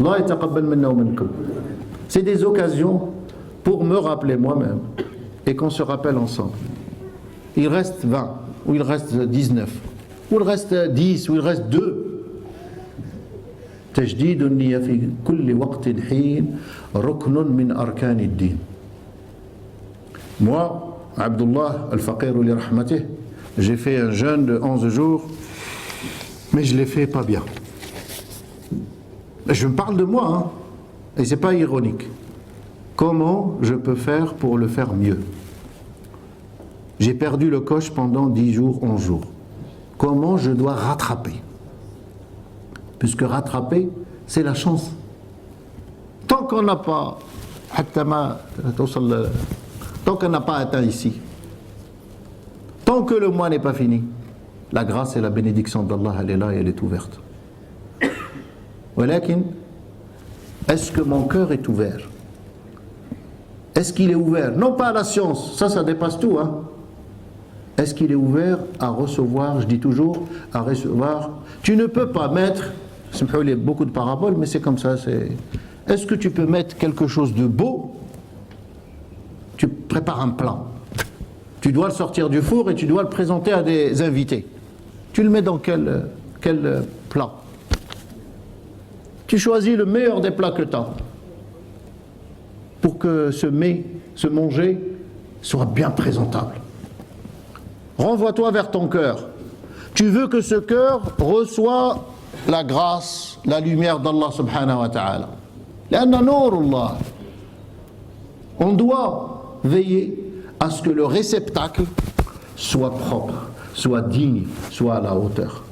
الله يتقبل منا ومنكم. C'est des occasions pour me rappeler moi-même et qu'on se rappelle ensemble. Il reste 20, ou il reste 19, ou il reste 10, ou il reste 2. تجديد النية في كل وقت حين ركن من أركان الدين. Moi, Abdullah al-Faqir li rahmatih, j'ai fait un jeûne de 11 jours, mais je l'ai fait pas bien. Je me parle de moi, hein, et c'est pas ironique. Comment je peux faire pour le faire mieux? J'ai perdu le coche pendant 10 jours, 11 jours. Comment je dois rattraper? Puisque rattraper, c'est la chance. Tant qu'on n'a pas, tant qu'on n'a pas atteint ici, tant que le mois n'est pas fini, la grâce et la bénédiction d'Allah, elle est là et elle est ouverte. Walakin, est-ce que mon cœur est ouvert? Est-ce qu'il est ouvert? Non pas à la science, ça dépasse tout, hein. Est-ce qu'il est ouvert à recevoir? Je dis toujours, à recevoir. Tu ne peux pas mettre, il y a beaucoup de paraboles, mais c'est comme ça. Est-ce que tu peux mettre quelque chose de beau? Tu prépares un plat. Tu dois le sortir du four et tu dois le présenter à des invités. Tu le mets dans quel plat? Tu choisis le meilleur des plats que tu as pour que ce manger soit bien présentable. Renvoie-toi vers ton cœur. Tu veux que ce cœur reçoive la grâce, la lumière d'Allah subhanahu wa ta'ala. L'anna nourullah. On doit veiller à ce que le réceptacle soit propre, soit digne, soit à la hauteur.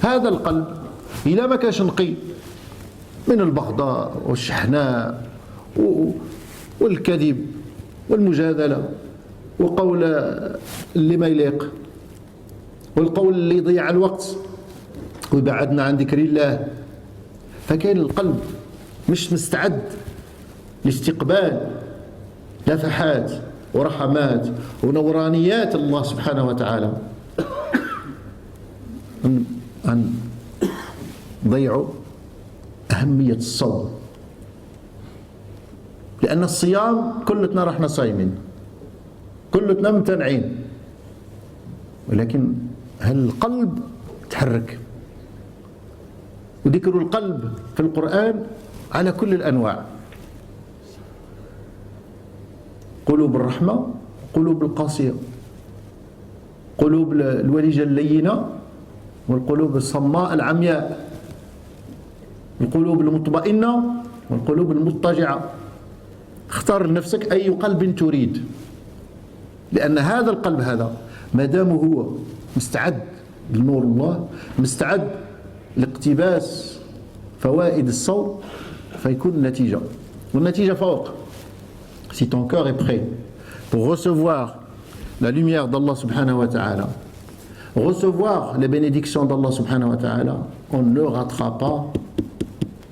هذا القلب إذا ما كانش نقي من البغضاء والشحناء والكذب والمجادلة وقول اللي ما يليق والقول اللي يضيع الوقت ويبعدنا عن ذكر الله. فكان القلب مش مستعد لاستقبال نفحات ورحمات ونورانيات الله سبحانه وتعالى. أن ضيعوا أهمية الصوم، لأن الصيام كلتنا رحنا صايمين، كلتنا ممتنعين، ولكن هل القلب تحرك؟ وذكر القلب في القرآن على كل الأنواع، قلوب الرحمة، قلوب القاسية، قلوب الوليجة اللينة، والقلوب الصماء العمياء، القلوب المطمئنة والقلوب المضطجعة. اختار لنفسك أي قلب تريد، لأن هذا القلب هذا ما دام هو مستعد لنور الله، مستعد لاقتباس فوائد الصوم، فيكون النتيجة، والنتيجة فوق. Si ton cœur est prêt pour recevoir la lumière d'Allah subhanahu wa ta'ala, recevoir les bénédictions d'Allah subhanahu wa ta'ala, on ne ratera pas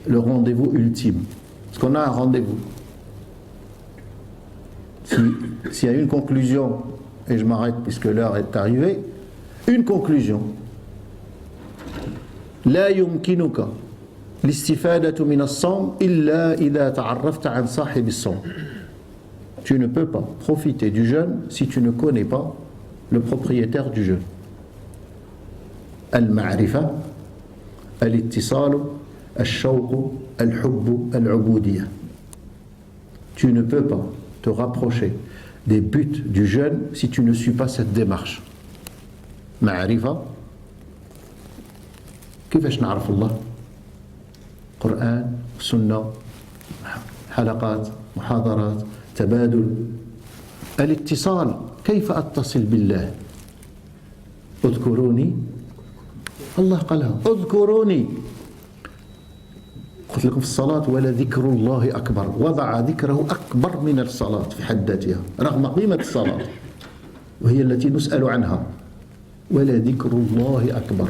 le rendez-vous ultime. Parce qu'on a un rendez-vous. S'il y a une conclusion, et je m'arrête puisque l'heure est arrivée, une conclusion. لا يمكنك الاستفادة من الصوم إلا إذا تعرفت عن صاحب الصوم. Tu ne peux pas profiter du jeûne si tu ne connais pas le propriétaire du jeûne. المعرفة، الاتصال، الشوق، al-hubb al-ubudiyya. Tu ne peux pas te rapprocher des buts du jeûne si tu ne suis pas cette démarche. Ma'arifa. كيفاش نعرف الله؟ قرآن، سنة، حلقات، محاضرات، تبادل. الاتصال، كيف أتصل بالله؟ اذكروني، الله قالها اذكروني. قلت لكم في الصلاة ولذكر الله أكبر، وضع ذكره أكبر من الصلاة في حد ذاتها رغم قيمة الصلاة وهي التي نسأل عنها. ولذكر الله أكبر.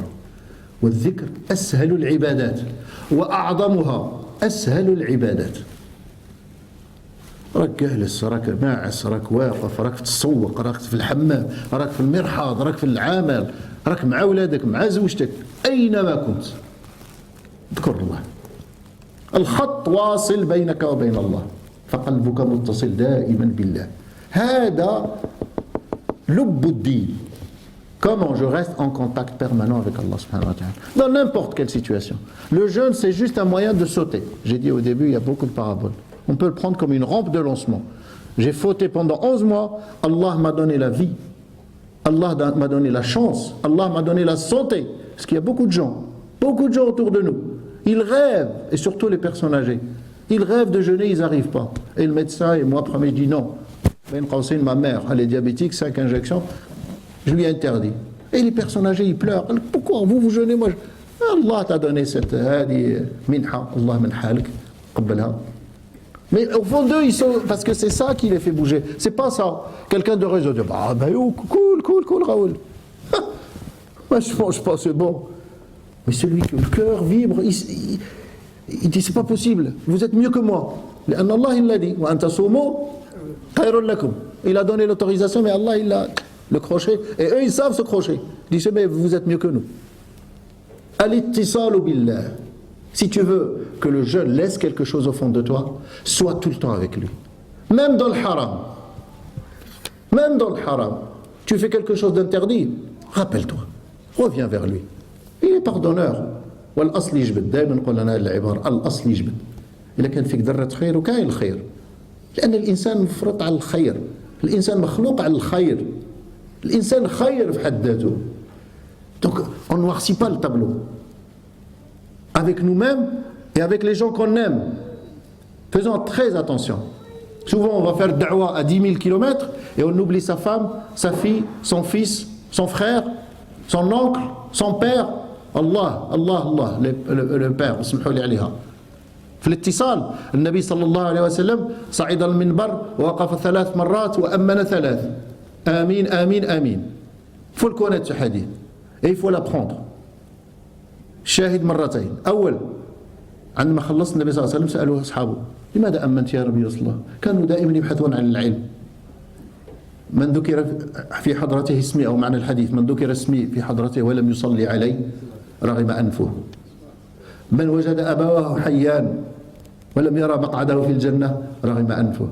والذكر أسهل العبادات وأعظمها أسهل العبادات. راك جالس، راك ماعس، راك واقف، راك تتسوق، راك في الحمام، راك في المرحاض، راك في العمل، راك مع أولادك، مع زوجتك، أينما كنت اذكر الله. الخط واصل بينك وبين الله، فقلبك متصل دائما بالله. هذا لب الدين. Comment je reste en contact permanent avec Allah subhanahu wa ta'ala dans n'importe quelle situation. Le jeûne, c'est juste un moyen de sauter. J'ai dit au début, il y a beaucoup de paraboles. On peut le prendre comme une rampe de lancement. J'ai fauté pendant 11 mois, Allah m'a donné la vie, Allah m'a donné la chance, Allah m'a donné la santé. Parce qu'il y a beaucoup de gens autour de nous, ils rêvent, et surtout les personnes âgées, ils rêvent de jeûner, ils n'arrivent pas. Et le médecin, et moi premier, je dis non. Ma mère, elle est diabétique, 5 injections, je lui ai interdit. Et les personnes âgées, ils pleurent. Pourquoi vous jeûnez? Moi, Allah t'a donné cette minha, Allah min halk, qabbalha. Mais au fond d'eux, ils sont, parce que c'est ça qui les fait bouger. C'est pas ça. Quelqu'un de réseau dit, cool, Raoul. Moi, je mange pas, c'est bon. Mais celui que le cœur vibre, il dit, c'est pas possible. Vous êtes mieux que moi. Allah, il l'a dit. Wa anta sumu khayrun lakum. Il a donné l'autorisation, mais Allah, il a le crochet. Et eux, ils savent ce crochet. Ils disent, mais vous êtes mieux que nous. Al-ittisalu billah. Si tu veux que le jeûne laisse quelque chose au fond de toi, sois tout le temps avec lui. Même dans le haram. Tu fais quelque chose d'interdit, rappelle-toi. Reviens vers lui. Il est pardonneur. والأصل يجبد. دائما نقول لنا العبارة الأصل يجبد. إذا كان فيك ذرة خير وكاين الخير. لأن الإنسان مفرط على الخير. الإنسان مخلوق على الخير. الإنسان خير في حد ذاته. Donc on ne noircit pas le tableau. Avec nous-mêmes et avec les gens qu'on aime. Faisons très attention. Souvent on va faire da'wa à 10 000 km et on oublie sa femme, sa fille, son fils, son frère, son oncle, son père. Allah, le père, اسمحوا لي عليها. في الاتصال النبي صلى الله عليه وسلم صعد المنبر ووقف 3 مرات وأمن 3. آمين آمين آمين. Il faut le connaître ce hadith et il faut l'apprendre. شاهد مرتين. أول عندما خلص النبي صلى الله عليه وسلم سألوه أصحابه لماذا أمنت يا ربي الله؟ كانوا دائما يبحثون عن العلم. من ذكر في حضرته اسمي أو معنى الحديث من ذكر اسمي في حضرته ولم يصلي علي رغم أنفه. من وجد أبواه حيان ولم يرى مقعده في الجنة رغم أنفه.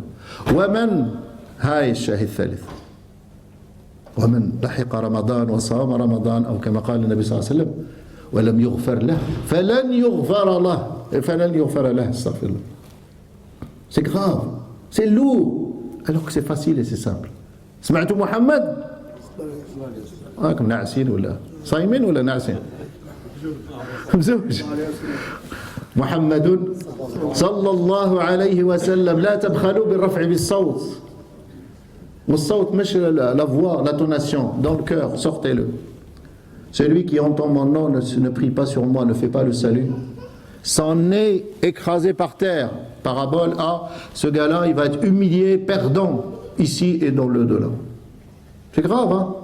ومن هاي الشاهد الثالث ومن لحق رمضان وصام رمضان أو كما قال النبي صلى الله عليه وسلم ولم يغفر له فلن يغفر له استغفر الله. C'est grave, c'est lourd alors que c'est facile et c'est simple. سمعتوا محمد؟ راكم ناعسين ولا صايمين ولا ناعسين؟ مزوج. محمد صلى الله عليه وسلم لا تبخلوا بالرفع بالصوت. والصوت مش la voix, l'intonation dans le cœur, sortez-le. Celui qui entend mon nom ne prie pas sur moi, ne fait pas le salut. S'en est écrasé par terre. Parabole à ce gars-là, il va être humilié, perdant, ici et dans le delà. C'est grave, hein?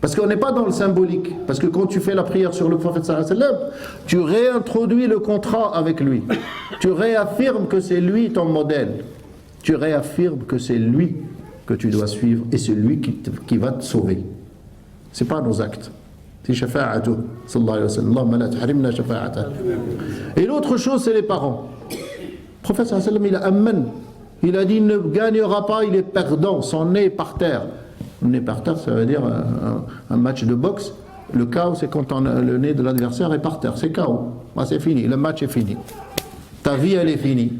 Parce qu'on n'est pas dans le symbolique. Parce que quand tu fais la prière sur le prophète sallallahu alayhi wa sallam, tu réintroduis le contrat avec lui. Tu réaffirmes que c'est lui ton modèle. Tu réaffirmes que c'est lui que tu dois suivre et c'est lui qui va te sauver. C'est pas nos actes. C'est shafa'atu sallallahu alayhi wa sallam. Allahumma la tahrimna shafa'ata. Et l'autre chose, c'est les parents. Le prophète sallallahu alayhi wa sallam, il a amman. Il a dit, il ne gagnera pas, il est perdant, son nez est par terre. Le nez par terre, ça veut dire un match de boxe. Le chaos, c'est quand le nez de l'adversaire est par terre. C'est chaos. Ah, c'est fini, le match est fini. Ta vie, elle est finie.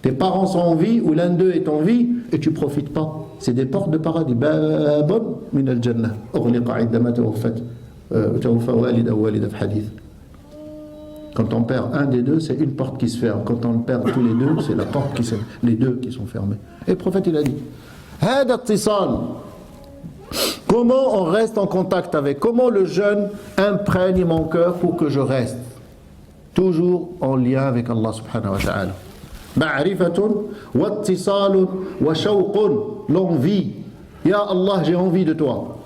Tes parents sont en vie ou l'un d'eux est en vie et tu ne profites pas. C'est des portes de paradis. Babun min al-jannah. Ughliqa 'indama tawaffa walida ou walida fi hadith. Quand on perd un des deux, c'est une porte qui se ferme. Quand on perd tous les deux, c'est la porte qui les deux qui sont fermées. Et le prophète, il a dit, Hada ittisal. Comment on reste en contact avec? Comment le jeûne imprègne mon cœur pour que je reste toujours en lien avec Allah subhanahu wa ta'ala? Ma'rifatun wa ittisalun wa shawqun. L'envie. Ya Allah, j'ai envie de toi.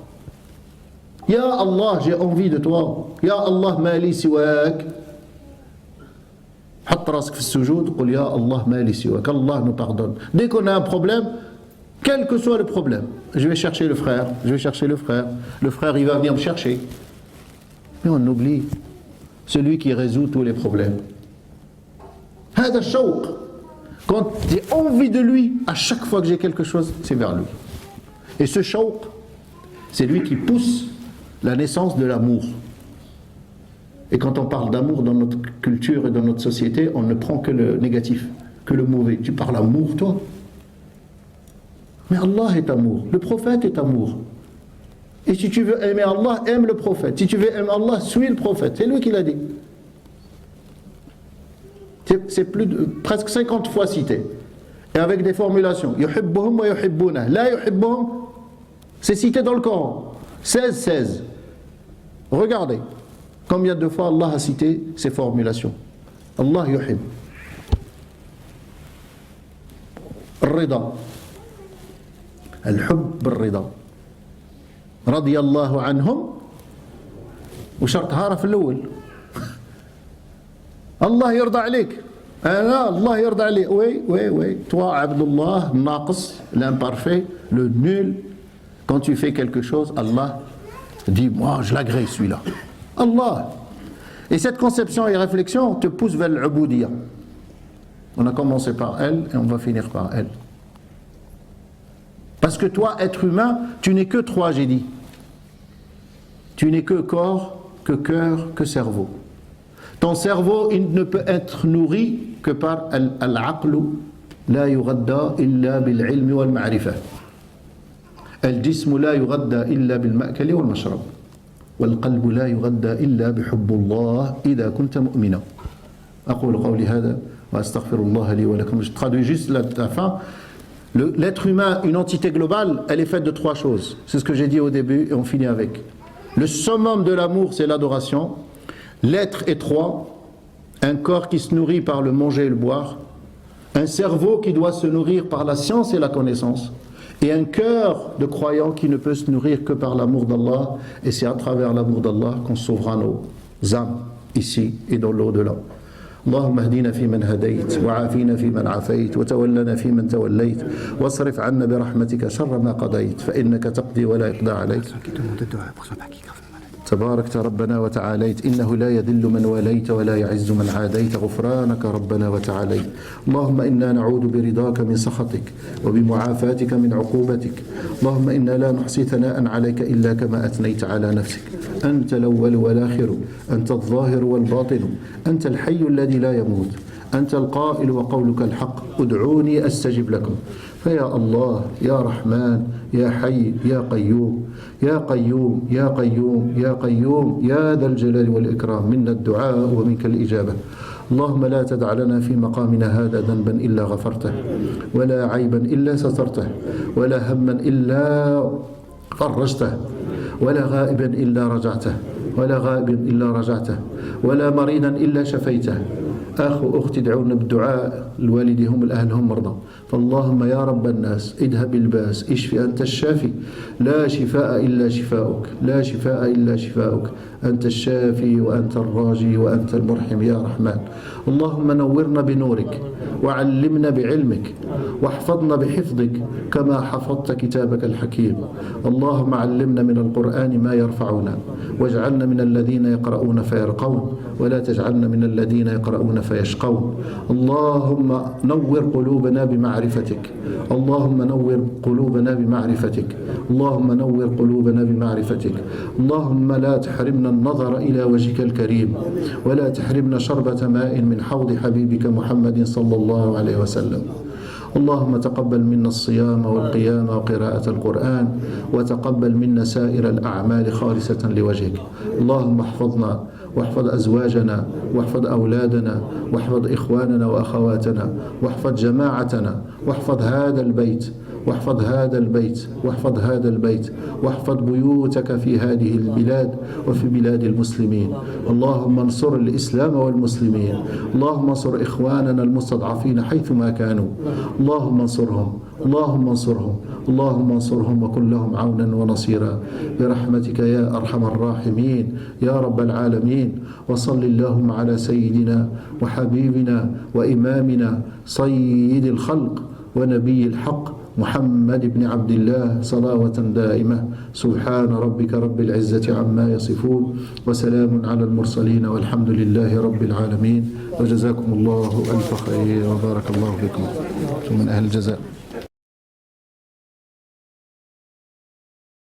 Ya Allah, j'ai envie de toi. Ya Allah, mali siwak. حط راسك في السجود قل يا الله ما لي سواك. Allah nous pardonne. Dès qu'on a un problème, quel que soit le problème, je vais chercher le frère, le frère il va venir me chercher. Mais on oublie celui qui résout tous les problèmes. هذا الشوق. Quand j'ai envie de lui, à chaque fois que j'ai quelque chose, c'est vers lui. Et ce shawq, c'est lui qui pousse la naissance de l'amour. Et quand on parle d'amour dans notre culture et dans notre société, on ne prend que le négatif, que le mauvais. Tu parles amour, toi? Mais Allah est amour, le prophète est amour. Et si tu veux aimer Allah, aime le prophète. Si tu veux aimer Allah, suis le prophète. C'est lui qui l'a dit. C'est presque 50 fois cité. Et avec des formulations. Yuhibbuhum wa yuhibbuna. La yuhibbuhum, c'est cité dans le Coran. 16. Regardez. Combien de fois Allah a cité ces formulations? Allah yuhib. Rida. Al-hub bil-rida. رضي الله عنهم وشرطها في الأول. الله يرضى عليك. الله يرضى عليك. Oui. Toi, Abdullah, naqs, l'imparfait, le nul. Quand tu fais quelque chose, Allah dit, moi, je l'agrée celui-là. Allah. Et cette conception et réflexion te pousse vers l'uboudiyya. On a commencé par elle et on va finir par elle. Parce que toi, être humain, tu n'es que trois, j'ai dit. Tu n'es que corps, que cœur, que cerveau. Ton cerveau, il ne peut être nourri que par al-aqlu, la yughadda illa bil-ilmi wal-ma'rifa. Al-jismu la yughadda illa bil-ma'kali wal-mashrab. والقلب لا يغذى إلا بحب الله إذا كنت مؤمنا. أقول قولي هذا وأستغفر الله لي ولكم. Je traduis juste la fin. L'être humain, une entité globale, elle est faite de trois choses. C'est ce que j'ai dit au début et on finit avec. Le summum de l'amour, c'est l'adoration. L'être est trois. Un corps qui se nourrit par le manger et le boire. Un cerveau qui doit se nourrir par la science et la connaissance. Et un cœur de croyant qui ne peut se nourrir que par l'amour d'Allah. Et c'est à travers l'amour d'Allah qu'on sauvera nos âmes, ici et dans l'au-delà. اللهم اهدنا فيمن هديت وعافينا فيمن عافيت وتولنا فيمن توليت واصرف عنا برحمتك شر ما قضيت فإنك تقضي ولا يقضى عليك. تباركت ربنا وتعاليت إنه لا يذل من واليت ولا يعز من عاديت غفرانك ربنا وتعاليت. اللهم إنا نعوذ برضاك من سخطك وبمعافاتك من عقوبتك. اللهم إنا لا نحصي ثناء عليك إلا كما أثنيت على نفسك. أنت الأول والآخر أنت الظاهر والباطن أنت الحي الذي لا يموت أنت القائل وقولك الحق ادعوني أستجب لكم. فيا الله يا رحمن يا حي يا قيوم يا قيوم يا قيوم يا قيوم يا ذا الجلال والإكرام منا الدعاء ومنك الإجابة. اللهم لا تدع لنا في مقامنا هذا ذنبا إلا غفرته ولا عيبا إلا سترته ولا هما إلا فرجته ولا غائبا إلا رجعته ولا غائبا إلا رجعته ولا مريضا إلا شفيته. أخ وأختي ادعونا بالدعاء لوالدهم الأهل هم مرضى. فاللهم يا رب الناس اذهب الباس اشفي أنت الشافي لا شفاء إلا شفاؤك لا شفاء إلا شفاؤك أنت الشافي وأنت الراجي وأنت المرحم يا رحمن. اللهم نورنا بنورك وعلمنا بعلمك واحفظنا بحفظك كما حفظت كتابك الحكيم. اللهم علمنا من القرآن ما يرفعنا واجعلنا من الذين يقرؤون فيرقون ولا تجعلنا من الذين يقرؤون فيشقون. اللهم نور قلوبنا بمعرفتك، اللهم نور قلوبنا بمعرفتك، اللهم نور قلوبنا بمعرفتك. اللهم لا تحرمنا النظر إلى وجهك الكريم، ولا تحرمنا شربة ماء من حوض حبيبك محمد صلى الله عليه وسلم. اللهم تقبل منا الصيام والقيام وقراءة القرآن، وتقبل منا سائر الأعمال خالصة لوجهك. اللهم احفظنا واحفظ أزواجنا واحفظ أولادنا واحفظ إخواننا وأخواتنا واحفظ جماعتنا واحفظ هذا البيت واحفظ هذا البيت واحفظ هذا البيت واحفظ بيوتك في هذه البلاد وفي بلاد المسلمين. اللهم انصر الإسلام والمسلمين، اللهم انصر إخواننا المستضعفين حيثما كانوا، اللهم انصرهم، اللهم انصرهم، اللهم انصرهم وكن لهم عونا ونصيرا برحمتك يا أرحم الراحمين يا رب العالمين. وصل اللهم على سيدنا وحبيبنا وإمامنا سيد الخلق ونبي الحق محمد بن عبد الله صلاوة دائمة. سبحان ربك رب العزة عما يصفون وسلام على المرسلين والحمد لله رب العالمين. وجزاكم الله ألف خير وبارك الله فيكم من أهل الجزاء.